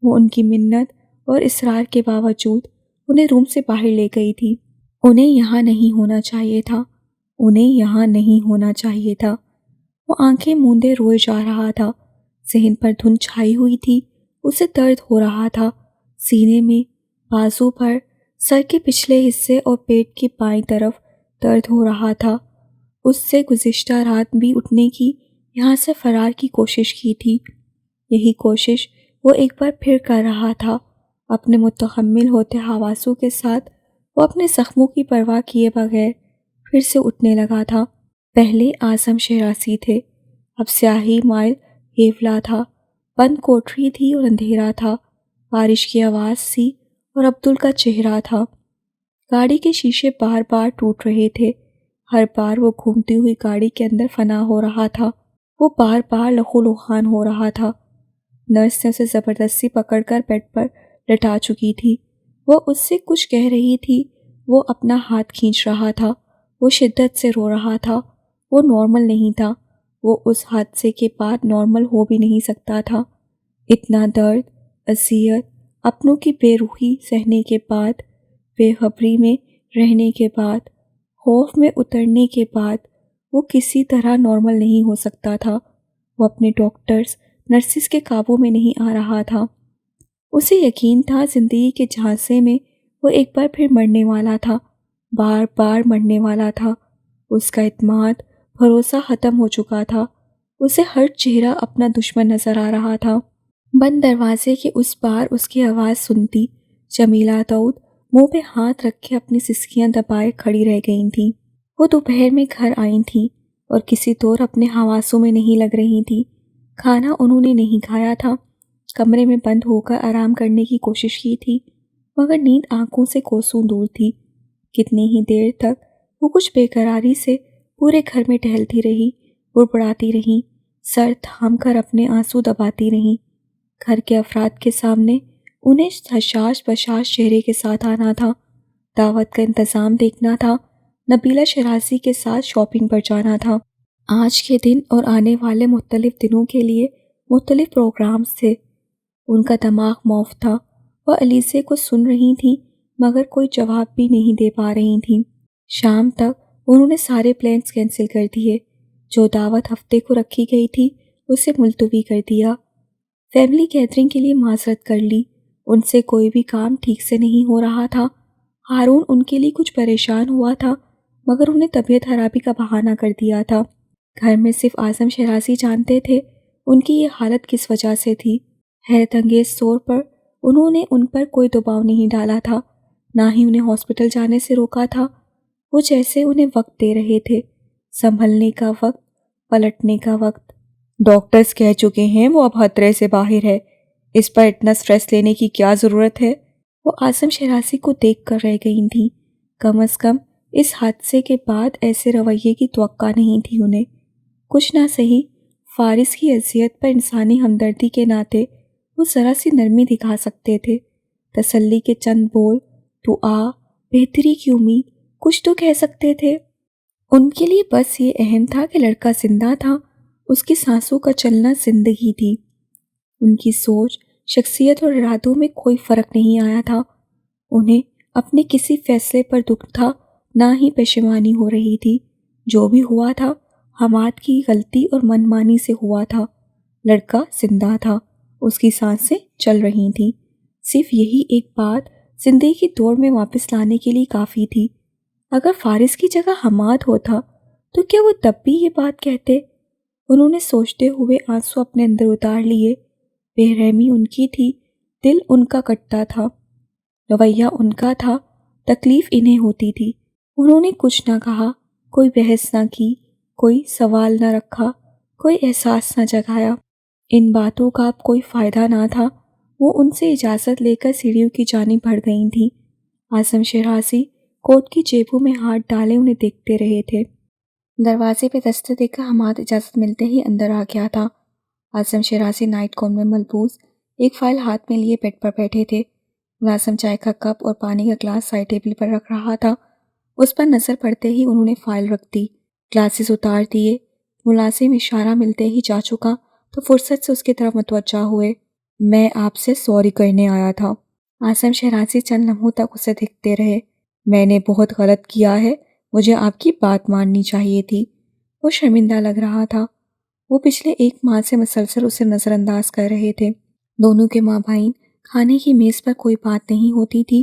وہ ان کی منت اور اصرار کے باوجود انہیں روم سے باہر لے گئی تھی. انہیں یہاں نہیں ہونا چاہیے تھا، انہیں یہاں نہیں ہونا چاہیے تھا. وہ آنکھیں موندے روئے جا رہا تھا. ذہن پر دھند چھائی ہوئی تھی، اسے درد ہو رہا تھا، سینے میں، بازو پر سر کے پچھلے حصے اور پیٹ کی بائیں طرف درد ہو رہا تھا۔ اس سے گزشتہ رات بھی اٹھنے کی، یہاں سے فرار کی کوشش کی تھی۔ یہی کوشش وہ ایک بار پھر کر رہا تھا۔ اپنے متحمل ہوتے حواسوں کے ساتھ وہ اپنے زخموں کی پرواہ کیے بغیر پھر سے اٹھنے لگا تھا۔ پہلے اعظم شیرازی تھے، اب سیاہی مائل ہیولا تھا۔ بند کوٹری تھی اور اندھیرا تھا۔ بارش کی آواز سی اور عبدل کا چہرہ تھا۔ گاڑی کے شیشے بار بار ٹوٹ رہے تھے۔ ہر بار وہ گھومتی ہوئی گاڑی کے اندر فنا ہو رہا تھا۔ وہ بار بار لہو لہان ہو رہا تھا۔ نرس نے اسے زبردستی پکڑ کر بیڈ پر لٹا چکی تھی۔ وہ اس سے کچھ کہہ رہی تھی۔ وہ اپنا ہاتھ کھینچ رہا تھا۔ وہ شدت سے رو رہا تھا۔ وہ نارمل نہیں تھا۔ وہ اس حادثے کے بعد نارمل ہو بھی نہیں سکتا تھا۔ اتنا درد، اذیت، اپنوں کی بے روحی سہنے کے بعد، بے خبری میں رہنے کے بعد، خوف میں اترنے کے بعد وہ کسی طرح نارمل نہیں ہو سکتا تھا۔ وہ اپنے ڈاکٹرز، نرسز کے قابو میں نہیں آ رہا تھا۔ اسے یقین تھا زندگی کے جھانسے میں وہ ایک بار پھر مرنے والا تھا، بار بار مرنے والا تھا۔ اس کا اعتماد، بھروسہ ختم ہو چکا تھا۔ اسے ہر چہرہ اپنا دشمن نظر آ رہا تھا۔ بند دروازے کے اس پار اس کی آواز سنتی جمیلہ داؤد منہ پہ ہاتھ رکھے اپنی سسکیاں دبائے کھڑی رہ گئی تھیں۔ وہ دوپہر میں گھر آئی تھیں اور کسی طور اپنے حواسوں میں نہیں لگ رہی تھیں۔ کھانا انہوں نے نہیں کھایا تھا۔ کمرے میں بند ہو کر آرام کرنے کی کوشش کی تھی، مگر نیند آنکھوں سے کوسوں دور تھی۔ کتنی ہی دیر تک وہ کچھ بے قراری سے پورے گھر میں ٹہلتی رہی، بڑبڑاتی رہی، سر تھام کر اپنے آنسو دباتی رہی۔ گھر کے افراد کے سامنے انہیں حشاش بشاش چہرے کے ساتھ آنا تھا، دعوت کا انتظام دیکھنا تھا، نبیلہ شیرازی کے ساتھ شاپنگ پر جانا تھا۔ آج کے دن اور آنے والے مختلف دنوں کے لیے مختلف پروگرامز تھے۔ ان کا دماغ موف تھا۔ وہ علیزے کو سن رہی تھیں مگر کوئی جواب بھی نہیں دے پا رہی تھیں۔ شام تک انہوں نے سارے پلانز کینسل کر دیے۔ جو دعوت ہفتے کو رکھی گئی تھی اسے ملتوی کر دیا۔ فیملی گیدرنگ کے لیے معذرت کر لی۔ ان سے کوئی بھی کام ٹھیک سے نہیں ہو رہا تھا۔ ہارون ان کے لیے کچھ پریشان ہوا تھا مگر انہیں طبیعت خرابی کا بہانہ کر دیا تھا۔ گھر میں صرف اعظم شیرازی جانتے تھے ان کی یہ حالت کس وجہ سے تھی۔ حیرت انگیز طور پر انہوں نے ان پر کوئی دباؤ نہیں ڈالا تھا، نہ ہی انہیں ہاسپٹل جانے سے روکا تھا۔ وہ جیسے انہیں وقت دے رہے تھے، سنبھلنے کا وقت، پلٹنے کا وقت۔ ڈاکٹرز کہہ چکے ہیں وہ اب خطرے سے باہر ہے، اس پر اتنا سٹریس لینے کی کیا ضرورت ہے؟ وہ اعظم شیرازی کو دیکھ کر رہ گئی تھیں۔ کم از کم اس حادثے کے بعد ایسے رویے کی توقع نہیں تھی انہیں۔ کچھ نہ صحیح، فارس کی اذیت پر انسانی ہمدردی کے ناطے وہ ذرا سی نرمی دکھا سکتے تھے۔ تسلی کے چند بول، دعا، بہتری کی امید، کچھ تو کہہ سکتے تھے۔ ان کے لیے بس یہ اہم تھا کہ لڑکا زندہ تھا، اس کی سانسوں کا چلنا زندگی تھی۔ ان کی سوچ، شخصیت اور ارادوں میں کوئی فرق نہیں آیا تھا۔ انہیں اپنے کسی فیصلے پر دکھ تھا، نہ ہی پشیمانی ہو رہی تھی۔ جو بھی ہوا تھا حماد کی غلطی اور منمانی سے ہوا تھا۔ لڑکا زندہ تھا، اس کی سانسیں چل رہی تھیں۔ صرف یہی ایک بات زندگی کی دوڑ میں واپس لانے کے لیے کافی تھی۔ اگر فارس کی جگہ حماد ہوتا تو کیا وہ تب بھی یہ بات کہتے؟ انہوں نے سوچتے ہوئے آنسو اپنے اندر اتار لیے۔ بے رحمی ان کی تھی، دل ان کا کٹتا تھا، رویہ ان کا تھا، تکلیف انہیں ہوتی تھی۔ انہوں نے کچھ نہ کہا، کوئی بحث نہ کی، کوئی سوال نہ رکھا، کوئی احساس نہ جگایا۔ ان باتوں کا اب کوئی فائدہ نہ تھا۔ وہ ان سے اجازت لے کر سیڑھیوں کی جانب بڑھ گئی تھیں۔ اعظم شیرازی کوٹ کی جیبوں میں ہاتھ ڈالے انہیں دیکھتے رہے تھے۔ دروازے پہ دستک دے کر حماد اجازت ملتے ہی اندر آ گیا تھا۔ اعظم شیرازی نائٹ گون میں ملبوس ایک فائل ہاتھ میں لیے بیڈ پر بیٹھے تھے۔ ملازم چائے کا کپ اور پانی کا گلاس سائڈ ٹیبل پر رکھ رہا تھا۔ اس پر نظر پڑتے ہی انہوں نے فائل رکھ دی، گلاسز اتار دیے۔ ملازم اشارہ ملتے ہی جا چکا تو فرصت سے اس کی طرف متوجہ ہوئے۔ میں آپ سے سوری کہنے آیا تھا۔ اعظم شیرازی چند لمحوں تک اسے دیکھتے رہے۔ میں نے بہت غلط کیا ہے، مجھے آپ کی بات ماننی چاہیے تھی۔ وہ شرمندہ لگ رہا تھا۔ وہ پچھلے ایک ماہ سے مسلسل اسے نظر انداز کر رہے تھے۔ دونوں کے مابین کھانے کی میز پر کوئی بات نہیں ہوتی تھی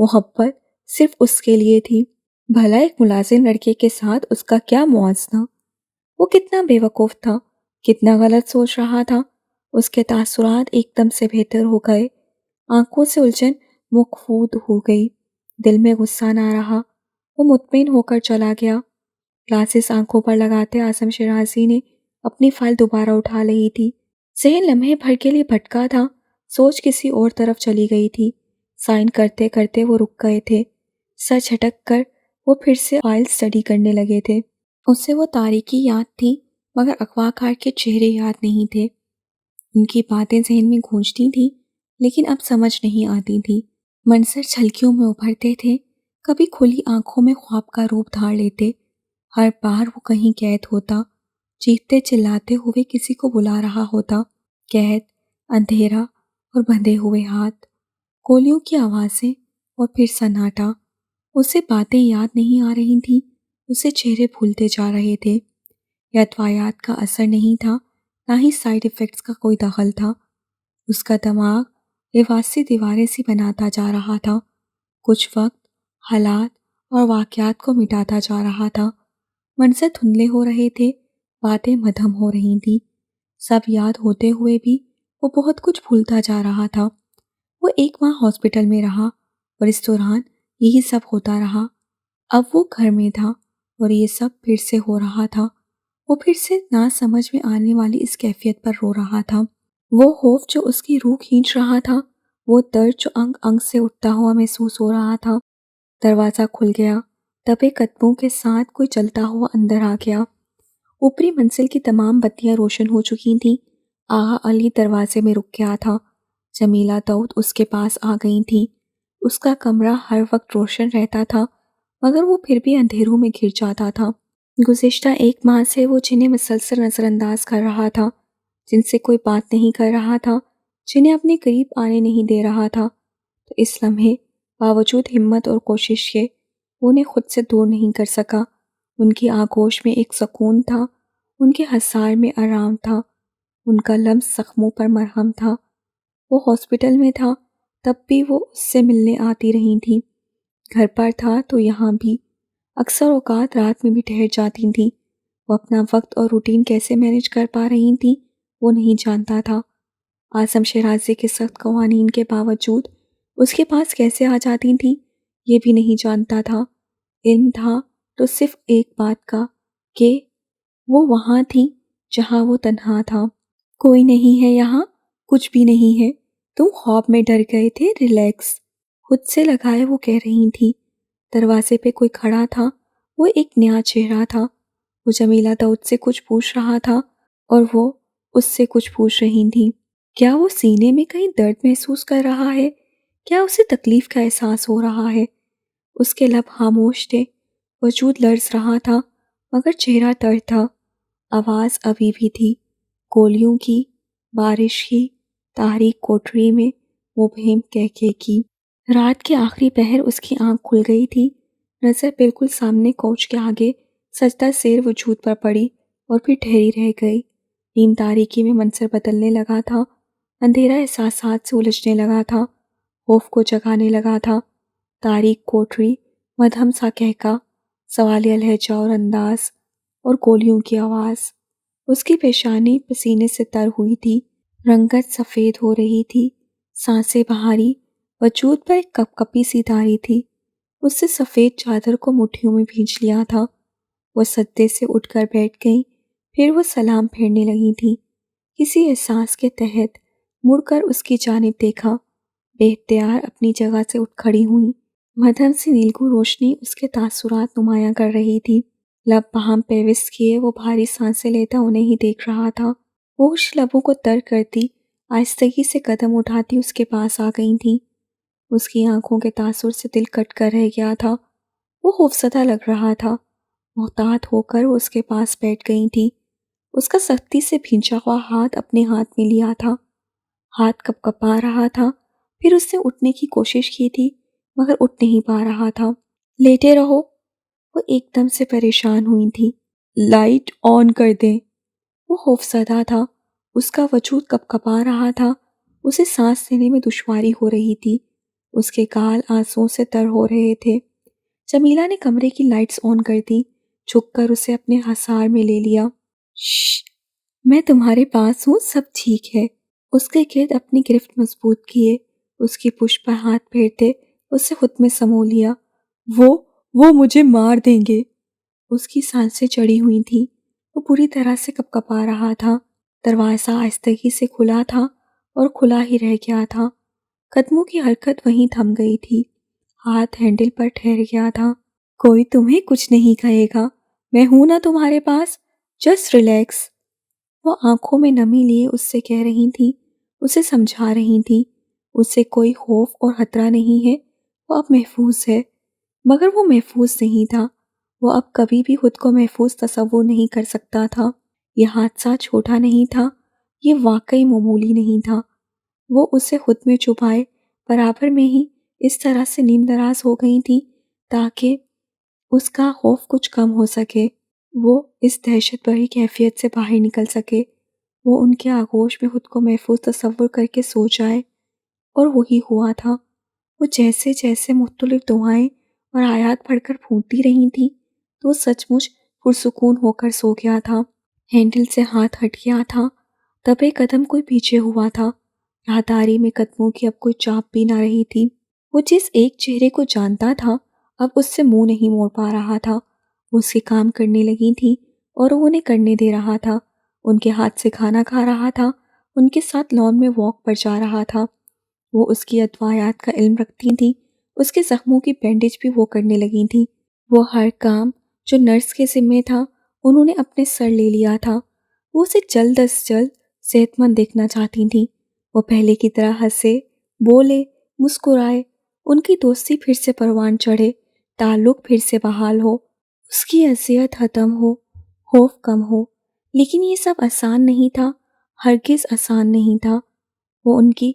محبت صرف اس کے لیے تھی، بھلا ایک ملازم لڑکے کے ساتھ اس کا کیا موازنہ؟ وہ کتنا بے وقوف تھا، کتنا غلط سوچ رہا تھا۔ اس کے تاثرات ایک دم سے بہتر ہو گئے، آنکھوں سے الجھن مخفوض ہو گئی، دل میں غصہ نہ رہا، وہ مطمئن ہو کر چلا گیا۔ گلاسز آنکھوں پر لگاتے اعظم شیرازی نے اپنی فائل دوبارہ اٹھا لی تھی۔ ذہن لمحے بھر کے لیے بھٹکا تھا، سوچ کسی اور طرف چلی گئی تھی۔ سائن کرتے کرتے وہ رک گئے تھے، سر جھٹک کر وہ پھر سے فائل اسٹڈی کرنے لگے تھے۔ اسے وہ تاریکی یاد تھی مگر اغوا کار کے چہرے یاد نہیں تھے۔ ان کی باتیں ذہن میں گونجتی تھیں لیکن اب سمجھ نہیں آتی تھی۔ منظر جھلکیوں میں ابھرتے تھے، کبھی کھلی آنکھوں میں خواب کا روپ دھار لیتے، ہر بار وہ کہیں قید ہوتا، چیختے چلاتے ہوئے کسی کو بلا رہا ہوتا۔ قید، اندھیرا اور بندھے ہوئے ہاتھ، گولیوں کی آوازیں اور پھر سناٹا۔ اسے باتیں یاد نہیں آ رہی تھیں، اسے چہرے بھولتے جا رہے تھے۔ یہ ادویات کا اثر نہیں تھا، نہ ہی سائیڈ ایفیکٹس کا کوئی دخل تھا۔ اس کا دماغ لیواسی دیواریں سی بناتا جا رہا تھا، کچھ وقت، حالات اور واقعات کو مٹاتا جا رہا تھا۔ منظر دھندلے ہو رہے تھے، باتیں مدھم ہو رہی تھیں، سب یاد ہوتے ہوئے بھی وہ بہت کچھ بھولتا جا رہا تھا۔ وہ 1 ماہ ہاسپٹل میں رہا اور اس دوران یہی سب ہوتا رہا۔ اب وہ گھر میں تھا اور یہ سب پھر سے ہو رہا تھا۔ وہ پھر سے نہ سمجھ میں آنے والی اس کیفیت پر رو رہا تھا۔ وہ خوف جو اس کی روح کھینچ رہا تھا، وہ درد جو انگ انگ سے اٹھتا ہوا محسوس ہو رہا تھا۔ دروازہ کھل گیا، دبے قدموں کے ساتھ کوئی چلتا ہوا اندر آ گیا۔ اوپری منزل کی تمام بتیاں روشن ہو چکی تھیں۔ آغا علی دروازے میں رک گیا تھا، جمیلہ داؤد اس کے پاس آ گئی تھیں۔ اس کا کمرہ ہر وقت روشن رہتا تھا مگر وہ پھر بھی اندھیروں میں گھر جاتا تھا۔ گزشتہ 1 ماہ سے وہ جنہیں مسلسل نظر انداز کر رہا تھا، جن سے کوئی بات نہیں کر رہا تھا، جنہیں اپنے قریب آنے نہیں دے رہا تھا، تو اس لمحے باوجود ہمت اور کوشش کے وہ انہیں خود سے دور نہیں کر سکا۔ ان کی آغوش میں ایک سکون تھا، ان کے حصار میں آرام تھا، ان کا لمس زخموں پر مرہم تھا۔ وہ ہاسپٹل میں تھا تب بھی وہ اس سے ملنے آتی رہی تھیں، گھر پر تھا تو یہاں بھی، اکثر اوقات رات میں بھی ٹھہر جاتی تھیں۔ وہ اپنا وقت اور روٹین کیسے مینج کر پا رہی تھیں وہ نہیں جانتا تھا۔ اعظم شیرازی کے سخت قوانین کے باوجود اس کے پاس کیسے آ جاتی تھیں یہ بھی نہیں جانتا تھا۔ علم تھا تو صرف ایک بات کا کہ وہ وہاں تھی جہاں وہ تنہا تھا۔ کوئی نہیں ہے یہاں، کچھ بھی نہیں ہے، تم خواب میں ڈر گئے تھے، ریلیکس، خود سے لگائے وہ کہہ رہی تھی۔ دروازے پہ کوئی کھڑا تھا، وہ ایک نیا چہرہ تھا۔ وہ جمیلہ داؤد سے کچھ پوچھ رہا تھا اور وہ اس سے کچھ پوچھ رہی تھیں۔ کیا وہ سینے میں کہیں درد محسوس کر رہا ہے؟ کیا اسے تکلیف کا احساس ہو رہا ہے؟ اس کے لب خاموش تھے، وجود لرز رہا تھا مگر چہرہ تر تھا۔ آواز ابھی بھی تھی، گولیوں کی، بارش کی، تاریک کوٹری میں مبہم کہکے کی۔ رات کے آخری پہر اس کی آنکھ کھل گئی تھی، نظر بالکل سامنے کوچ کے آگے سجدہ سیر وجود پر پڑی اور پھر ٹھہری رہ گئی۔ نیم تاریکی میں منظر بدلنے لگا تھا، اندھیرا احساسات سے الجھنے لگا تھا، خوف کو جگانے لگا تھا۔ تاریک کوٹری، مدھم سا کہکا، سوالیہ لہجہ اور انداز، اور گولیوں کی آواز۔ اس کی پیشانی پسینے سے تر ہوئی تھی، رنگت سفید ہو رہی تھی، سانسیں بھاری، وجود پر ایک کپ کپی سی تاری تھی۔ اس سے سفید چادر کو مٹھیوں میں بھینچ لیا تھا۔ وہ سجدے سے اٹھ کر بیٹھ گئی، پھر وہ سلام پھیرنے لگی تھی۔ کسی احساس کے تحت مڑ کر اس کی جانب دیکھا، بے اختیار اپنی جگہ سے اٹھ کھڑی ہوئی۔ مدھم سی نیلگوں روشنی اس کے تاثرات نمایاں کر رہی تھی۔ لب باہم پیوست کیے وہ بھاری سانسیں لیتا انہیں ہی دیکھ رہا تھا۔ وہ اس لبوں کو تر کرتی، آہستگی سے قدم اٹھاتی اس کے پاس آ گئی تھی۔ اس کی آنکھوں کے تاثر سے دل کٹ کر رہ گیا تھا، وہ خوفزدہ لگ رہا تھا۔ محتاط ہو کر وہ اس کے پاس بیٹھ گئی تھی، اس کا سختی سے بھینچا ہوا ہاتھ اپنے ہاتھ میں لیا تھا۔ ہاتھ کپ کپا رہا تھا، پھر اس نے اٹھنے کی کوشش کی تھی مگر اٹھ نہیں پا رہا تھا۔ لیٹے رہو، وہ ایک دم سے پریشان ہوئی تھی۔ لائٹ آن کر دیں۔ وہ خوفزدہ تھا، اس کا وجود کپ کپا رہا تھا، اسے سانس لینے میں دشواری ہو رہی تھی۔ اس کے گال آنسوؤں سے تر ہو رہے تھے۔ جمیلہ نے کمرے کی لائٹس آن کر دی، جھک کر اسے اپنے حصار میں لے لیا۔ شش، میں تمہارے پاس ہوں، سب ٹھیک ہے۔ اس کے گرد اپنی گرفت مضبوط کیے، اس کی پشت پر ہاتھ پھیرتے اسے خود میں سمو لیا۔ وہ مجھے مار دیں گے۔ اس کی سانسیں چڑھی ہوئی تھیں، وہ پوری طرح سے کپکپا رہا تھا۔ دروازہ آہستگی سے کھلا تھا اور کھلا ہی رہ گیا تھا۔ قدموں کی حرکت وہیں تھم گئی تھی، ہاتھ ہینڈل پر ٹھہر گیا تھا۔ کوئی تمہیں کچھ نہیں کہے گا، میں ہوں نا تمہارے پاس، جسٹ ریلیکس۔ وہ آنکھوں میں نمی لیے اس سے کہہ رہی تھی، اسے سمجھا رہی تھی، اسے کوئی خوف اور خطرہ نہیں ہے، وہ اب محفوظ ہے۔ مگر وہ محفوظ نہیں تھا، وہ اب کبھی بھی خود کو محفوظ تصور نہیں کر سکتا تھا۔ یہ حادثہ چھوٹا نہیں تھا، یہ واقعی معمولی نہیں تھا۔ وہ اسے خود میں چھپائے برابر میں ہی اس طرح سے نیم دراز ہو گئی تھی تاکہ اس کا خوف کچھ کم ہو سکے، وہ اس دہشت بھری کیفیت سے باہر نکل سکے، وہ ان کے آغوش میں خود کو محفوظ تصور کر کے سو جائے۔ اور وہی ہوا تھا۔ وہ جیسے جیسے مختلف دعائیں اور آیات پڑھ کر پھونتی رہی تھی تو وہ سچ مچ پرسکون ہو کر سو گیا تھا۔ ہینڈل سے ہاتھ ہٹ گیا تھا، دبے قدم کوئی پیچھے ہوا تھا، راہداری میں قدموں کی اب کوئی چاپ بھی نہ رہی تھی۔ وہ جس ایک چہرے کو جانتا تھا اب اس سے منہ نہیں موڑ پا رہا تھا۔ وہ اس کے کام کرنے لگی تھی اور وہ انہیں کرنے دے رہا تھا، ان کے ہاتھ سے کھانا کھا رہا تھا، ان کے ساتھ لان میں واک پر جا رہا تھا۔ وہ اس کی ادویات کا علم رکھتی تھی، اس کے زخموں کی بینڈیج بھی وہ کرنے لگی تھی۔ وہ ہر کام جو نرس کے ذمہ تھا انہوں نے اپنے سر لے لیا تھا۔ وہ اسے جلد از جلد صحت مند دیکھنا چاہتی تھیں۔ وہ پہلے کی طرح ہنسے، بولے، مسکرائے، ان کی دوستی پھر سے پروان چڑھے، تعلق پھر سے بحال ہو، اس کی اذیت ختم ہو، خوف کم ہو۔ لیکن یہ سب آسان نہیں تھا، ہرگز آسان نہیں تھا۔ وہ ان کی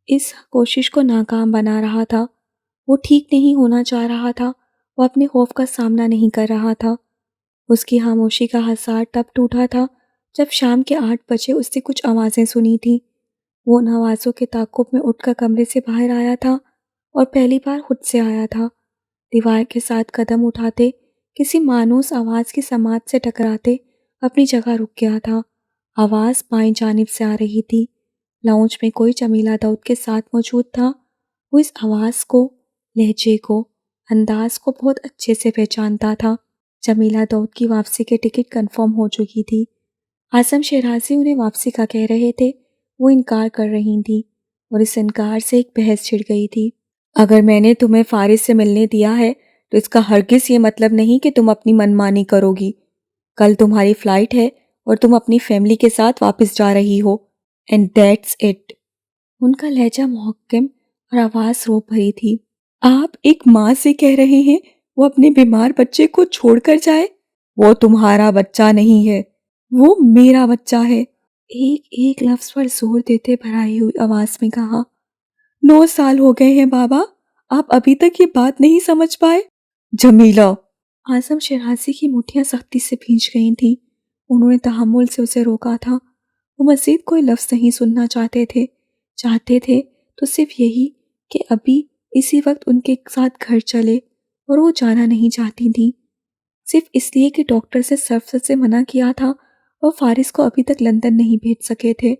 اس کوشش کو ناکام بنا رہا تھا۔ وہ ٹھیک نہیں ہونا چاہ رہا تھا، وہ اپنے خوف کا سامنا نہیں کر رہا تھا۔ اس کی خاموشی کا حصار تب ٹوٹا تھا جب شام کے 8 بجے اس نے کچھ آوازیں سنی تھیں۔ وہ ان آوازوں کے تعاقب میں اٹھ کر کمرے سے باہر آیا تھا اور پہلی بار خود سے آیا تھا۔ دیوار کے ساتھ قدم اٹھاتے، کسی مانوس آواز کی سماعت سے ٹکراتے اپنی جگہ رک گیا تھا۔ آواز بائیں جانب سے آ رہی تھی۔ لاؤنج میں کوئی جمیلہ داؤد کے ساتھ موجود تھا۔ وہ اس آواز کو، لہجے کو، انداز کو بہت اچھے سے پہچانتا تھا۔ جمیلہ داؤد کی واپسی کے ٹکٹ کنفرم ہو چکی تھی۔ اعظم شیرازی انہیں واپسی کا کہہ رہے تھے، وہ انکار کر رہی تھیں اور اس انکار سے ایک بحث چھڑ گئی تھی۔ اگر میں نے تمہیں فارس سے ملنے دیا ہے تو اس کا ہرگز یہ مطلب نہیں کہ تم اپنی منمانی کرو گی۔ کل تمہاری فلائٹ ہے اور تم اپنی فیملی کے ساتھ واپس جا رہی ہو، اینڈ دیٹس اٹ۔ ان کا لہجہ محکم اور آواز روب بھری تھی۔ آپ ایک ماں سے کہہ رہے ہیں وہ اپنے بیمار بچے کو چھوڑ کر جائے؟ وہ تمہارا بچہ نہیں ہے، وہ میرا بچہ ہے، ایک ایک لفظ پر زور دیتے بھرائی ہوئی آواز میں کہا۔ 9 سال ہو گئے ہیں بابا، آپ ابھی تک یہ بات نہیں سمجھ پائے؟ جمیلہ! اعظم شیرازی کی مٹھیاں سختی سے بھیج گئی تھیں، انہوں نے تحمل سے اسے روکا تھا۔ وہ مزید کوئی لفظ نہیں سننا چاہتے تھے تو صرف یہی کہ ابھی اسی وقت ان کے ساتھ گھر چلے، اور وہ جانا نہیں چاہتی تھیں صرف اس لیے کہ ڈاکٹر سے سرفت سے منع کیا تھا اور فارس کو ابھی تک لندن نہیں بھیج سکے تھے،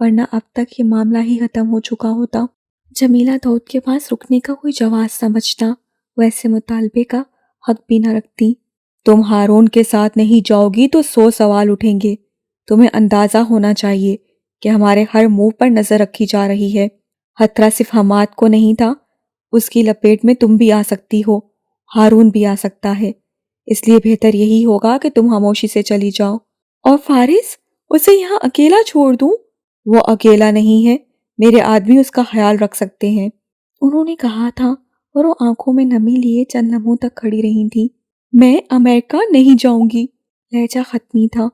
ورنہ اب تک یہ معاملہ ہی ختم ہو چکا ہوتا۔ جمیلہ داؤد کے پاس رکنے کا کوئی جواز نہ بچتا، وہ ایسے مطالبے کا حق بھی نہ رکھتی۔ تم ہارون کے ساتھ نہیں جاؤ گی تو 100 سوال اٹھیں گے۔ تمہیں اندازہ ہونا چاہیے کہ ہمارے ہر موو پر نظر رکھی جا رہی ہے۔ خطرہ صرف حماد کو نہیں تھا، اس کی لپیٹ میں تم بھی آ سکتی ہو، ہارون بھی آ سکتا ہے، اس لیے بہتر یہی ہوگا کہ تم خاموشی سے چلی جاؤ۔ اور فارس، اسے یہاں اکیلا چھوڑ دوں؟ وہ اکیلا نہیں ہے، میرے آدمی اس کا خیال رکھ سکتے ہیں، انہوں نے کہا تھا، اور وہ آنکھوں میں نمی لیے چند لمحوں تک کھڑی رہی تھی۔ میں امریکہ نہیں جاؤں گی، لہجہ ختمی تھا۔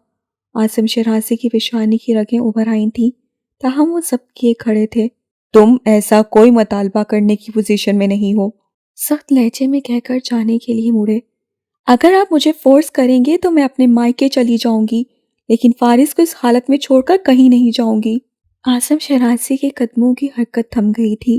اعظم شیرازی کی پیشانی کی رگیں ابھر آئی تھیں، تاہم وہ ضبط کیے کھڑے تھے۔ تم ایسا کوئی مطالبہ کرنے کی پوزیشن میں نہیں ہو، سخت لہجے میں کہہ کر جانے کے لیے مڑے۔ اگر آپ مجھے فورس کریں گے تو میں اپنے مائکے چلی جاؤں گی، لیکن فارس کو اس حالت میں چھوڑ کر کہیں نہیں جاؤں گی۔ اعظم شیرازی کے قدموں کی حرکت تھم گئی تھی،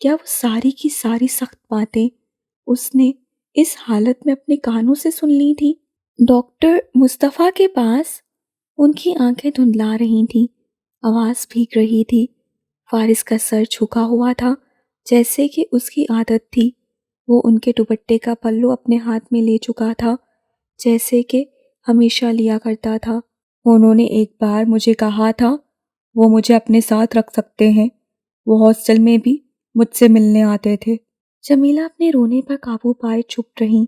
کیا وہ ساری کی ساری سخت باتیں اس نے اس حالت میں اپنے کانوں سے سن لی تھی؟ ڈاکٹر مصطفیٰ کے پاس ان کی آنکھیں دھندلا رہی تھیں، آواز بھیگ رہی تھی۔ فارس کا سر جھکا ہوا تھا جیسے کہ اس کی عادت تھی۔ وہ ان کے دوپٹے کا پلو اپنے ہاتھ میں لے چکا تھا جیسے کہ ہمیشہ لیا کرتا تھا۔ انہوں نے ایک بار مجھے کہا تھا وہ مجھے اپنے ساتھ رکھ سکتے ہیں، وہ ہاسٹل میں بھی مجھ سے ملنے آتے تھے۔ جمیلہ اپنے رونے پر قابو پائے چپ رہیں۔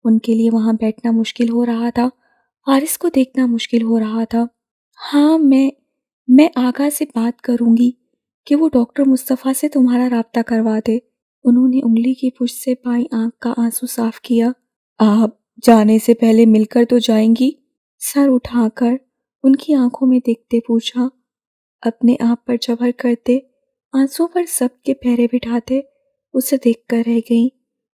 ان کے لیے وہاں بیٹھنا مشکل ہو رہا تھا، فارس کو دیکھنا مشکل ہو رہا تھا۔ ہاں میں آغا سے بات کروں گی کہ وہ ڈاکٹر مصطفیٰ سے تمہارا رابطہ کروا دے۔ انہوں نے انگلی کی پشت سے بائیں آنکھ کا آنسو صاف کیا۔ آپ جانے سے پہلے مل کر تو جائیں گی؟ سر اٹھا کر ان کی آنکھوں میں دیکھتے پوچھا۔ اپنے آپ پر جبر کرتے، آنسو پر سب کے پہرے بٹھاتے اسے دیکھ کر رہ گئیں۔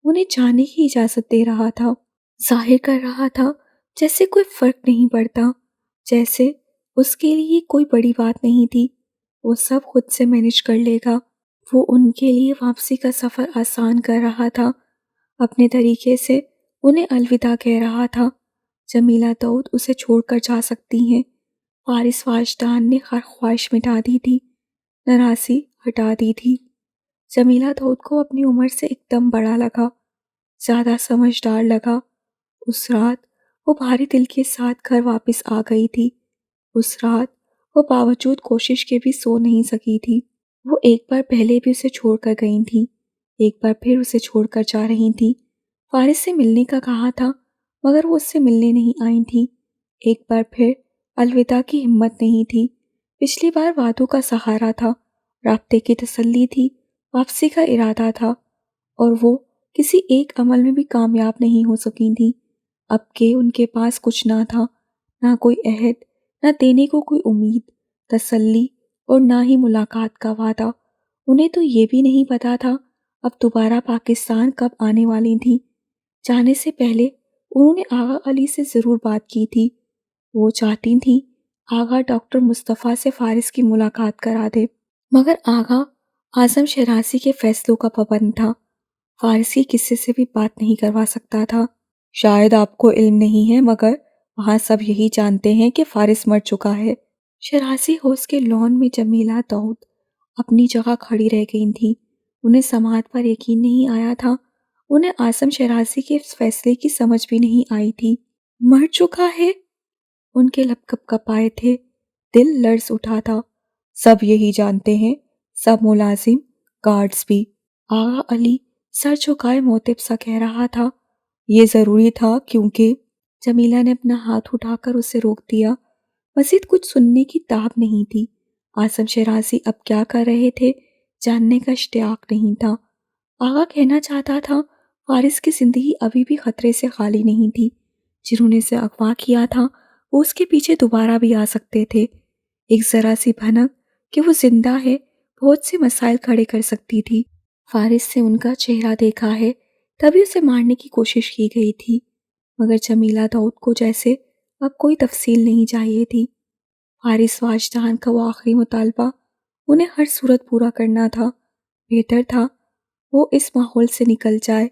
انہیں جانے کی اجازت دے رہا تھا، ظاہر کر رہا تھا جیسے کوئی فرق نہیں پڑتا، جیسے اس کے لیے کوئی بڑی بات نہیں تھی، وہ سب خود سے مینج کر لے گا۔ وہ ان کے لیے واپسی کا سفر آسان کر رہا تھا، اپنے طریقے سے انہیں الوداع کہہ رہا تھا۔ جمیلہ داؤد اسے چھوڑ کر جا سکتی ہیں۔ فارس واجدان نے ہر خواہش مٹا دی تھی، ناراضی ہٹا دی تھی۔ جمیلہ داؤد کو اپنی عمر سے ایک دم بڑا لگا، زیادہ سمجھدار لگا۔ اس رات وہ بھاری دل کے ساتھ گھر واپس آ گئی تھی۔ اس رات وہ باوجود کوشش کے بھی سو نہیں سکی تھی۔ وہ ایک بار پہلے بھی اسے چھوڑ کر گئی تھی، ایک بار پھر اسے چھوڑ کر جا رہی تھی۔ فارس سے ملنے کا کہا تھا مگر وہ اس سے ملنے نہیں آئی تھی۔ ایک بار پھر الوداع کی ہمت نہیں تھی۔ پچھلی بار وعدوں کا سہارا تھا، رابطے کی تسلی تھی، واپسی کا ارادہ تھا، اور وہ کسی ایک عمل میں بھی کامیاب نہیں ہو سکی تھی۔ اب کہ ان کے پاس کچھ نہ تھا، نہ کوئی عہد، نہ دینے کو کوئی امید، تسلی، اور نہ ہی ملاقات کا وعدہ۔ انہیں تو یہ بھی نہیں پتا تھا اب دوبارہ پاکستان کب آنے والی تھی۔ جانے سے پہلے انہوں نے آغا علی سے ضرور بات کی تھی۔ وہ چاہتی تھیں آغا ڈاکٹر مصطفیٰ سے فارس کی ملاقات کرا دے، مگر آغا اعظم شیرازی کے فیصلوں کا پابند تھا، فارس کی کسی سے بھی بات نہیں کروا سکتا تھا۔ شاید آپ کو علم نہیں ہے مگر وہاں سب یہی جانتے ہیں کہ فارس مر چکا ہے۔ شیرازی ہاؤس کے لان میں جمیلہ داؤد اپنی جگہ کھڑی رہ گئی تھی۔ انہیں سماعت پر یقین نہیں آیا تھا، انہیں اعظم شیرازی کے اس فیصلے کی سمجھ بھی نہیں آئی تھی۔ مر چکا ہے؟ ان کے لب کپ کپائے تھے، دل لرز اٹھا تھا۔ سب یہی جانتے ہیں، سب ملازم، گارڈز بھی۔ آغا علی سر جھکائے موتب سا کہہ رہا تھا۔ یہ ضروری تھا کیونکہ جمیلہ نے اپنا ہاتھ اٹھا کر اسے روک دیا۔ مزید کچھ سننے کی تاب نہیں تھی۔ اعظم شیرازی اب کیا کر رہے تھے جاننے کا اشتیاق نہیں تھا۔ آغا کہنا چاہتا تھا فارس کی زندگی ابھی بھی خطرے سے خالی نہیں تھی، جنہوں نے اسے اغوا کیا تھا وہ اس کے پیچھے دوبارہ بھی آ سکتے تھے۔ ایک ذرا سی بھنک کہ وہ زندہ ہے بہت سے مسائل کھڑے کر سکتی تھی۔ فارس سے ان کا چہرہ دیکھا ہے تبھی اسے مارنے کی کوشش کی گئی تھی، مگر جمیلہ داؤد کو جیسے اب کوئی تفصیل نہیں چاہیے تھی۔ فارس واجدان کا وہ آخری مطالبہ انہیں ہر صورت پورا کرنا تھا۔ بہتر تھا وہ اس ماحول سے نکل جائے،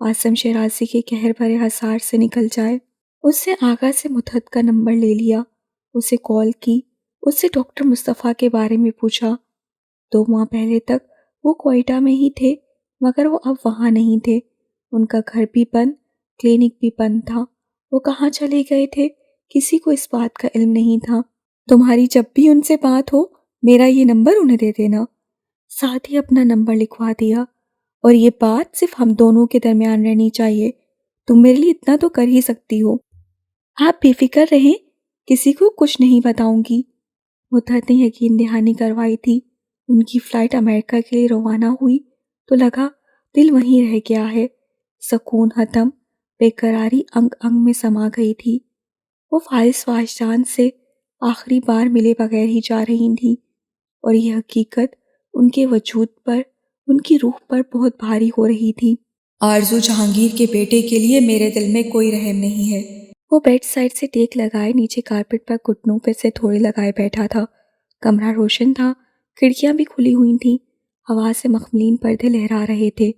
اعظم شیرازی کے قہر بھرے حصار سے نکل جائے۔ اس نے آغا سے متحد کا نمبر لے لیا، اسے کال کی، اس سے ڈاکٹر مصطفیٰ کے بارے میں پوچھا۔ 2 ماہ پہلے تک وہ کوئٹہ میں ہی تھے مگر وہ اب وہاں نہیں تھے۔ ان کا گھر بھی بند، کلینک بھی بند تھا۔ وہ کہاں چلے گئے تھے کسی کو اس بات کا علم نہیں تھا۔ تمہاری جب بھی ان سے بات ہو میرا یہ نمبر انہیں دے دینا۔ ساتھ ہی اپنا نمبر لکھوا دیا، اور یہ بات صرف ہم دونوں کے درمیان رہنی چاہیے، تم میرے لیے اتنا تو کر ہی سکتی ہو۔ آپ بے فکر رہیں، کسی کو کچھ نہیں بتاؤں گی۔ مدحت نے یقین دہانی کروائی تھی۔ ان کی فلائٹ امریکہ کے لیے روانہ ہوئی تو لگا دل وہیں رہ گیا ہے، سکون ختم، بے قراری انگ انگ میں سما گئی تھی۔ وہ فارس واجدان سے آخری بار ملے بغیر ہی جا رہی تھیں، اور یہ حقیقت ان کے وجود پر، ان کی روح پر بہت بھاری ہو رہی تھی۔ آرزو جہانگیر کے بیٹے کے لیے میرے دل میں کوئی رحم نہیں ہے۔ وہ بیڈ سائڈ سے ٹیک لگائے نیچے کارپٹ پر گھٹنوں پہ سے تھوڑے لگائے بیٹھا تھا۔ کمرہ روشن تھا، کھڑکیاں بھی کھلی ہوئی تھیں، ہوا سے مخملین پردے لہرا رہے تھے۔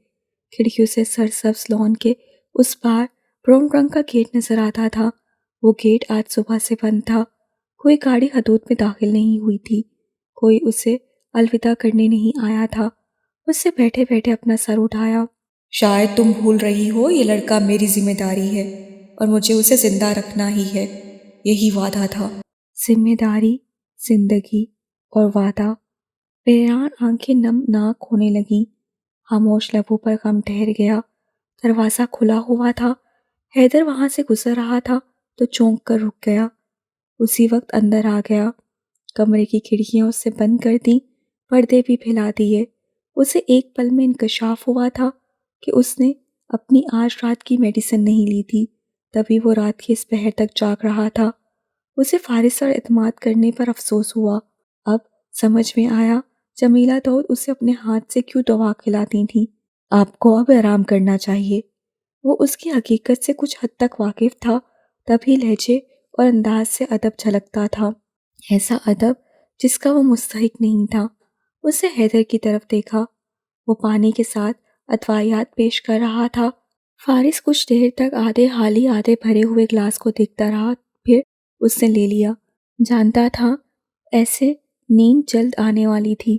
کھڑکیوں سے سرسبز لان کے اس پار براؤن رنگ کا گیٹ نظر آتا تھا۔ وہ گیٹ آج صبح سے بند تھا۔ کوئی گاڑی حدود میں داخل نہیں ہوئی تھی، کوئی اسے الوداع کرنے نہیں آیا تھا۔ اس سے بیٹھے بیٹھے اپنا سر اٹھایا۔ شاید تم بھول رہی ہو یہ لڑکا میری ذمہ داری ہے اور مجھے اسے زندہ رکھنا ہی ہے، یہی وعدہ تھا۔ ذمہ داری، زندگی اور وعدہ۔ بیران آنکھیں نم ناک ہونے لگیں، خاموش لبوں پر غم ٹھہر گیا۔ دروازہ کھلا ہوا تھا۔ حیدر وہاں سے گزر رہا تھا تو چونک کر رک گیا۔ اسی وقت اندر آ گیا۔ کمرے کی کھڑکیاں اس سے بند کر دیں، پردے بھی پھیلا دیے۔ اسے ایک پل میں انکشاف ہوا تھا کہ اس نے اپنی آج رات کی میڈیسن نہیں لی تھی، تبھی وہ رات کے اس پہر تک جاگ رہا تھا۔ اسے فارس پر اعتماد کرنے پر افسوس ہوا۔ اب سمجھ میں آیا جمیلہ داؤد اسے اپنے ہاتھ سے کیوں دوا کھلاتی تھیں۔ آپ کو اب آرام کرنا چاہیے۔ وہ اس کی حقیقت سے کچھ حد تک واقف تھا، تبھی لہجے اور انداز سے ادب جھلکتا تھا، ایسا ادب جس کا وہ مستحق نہیں تھا۔ اسے حیدر کی طرف دیکھا۔ وہ پانی کے ساتھ ادویات پیش کر رہا تھا۔ فارس کچھ دیر تک آدھے خالی آدھے بھرے ہوئے گلاس کو دیکھتا رہا، پھر اس نے لے لیا۔ جانتا تھا ایسے نیند جلد آنے والی تھی،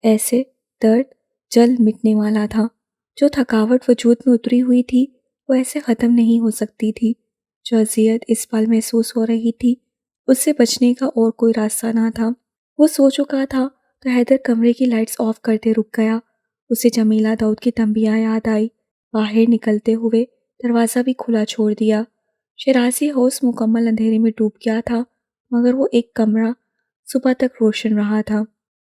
ایسے درد جلد مٹنے والا تھا۔ جو تھکاوٹ وجود میں اتری ہوئی تھی وہ ایسے ختم نہیں ہو سکتی تھی۔ جو اذیت اس پل محسوس ہو رہی تھی اس سے بچنے کا اور کوئی راستہ نہ تھا۔ وہ سو چکا تھا تو حیدر کمرے کی لائٹس آف کرتے رک گیا۔ اسے جمیلہ داؤد کی تنبیہ یاد آئی۔ باہر نکلتے ہوئے دروازہ بھی کھلا چھوڑ دیا۔ شیرازی ہاؤس مکمل اندھیرے میں ڈوب گیا تھا، مگر وہ ایک کمرہ صبح تک روشن رہا تھا۔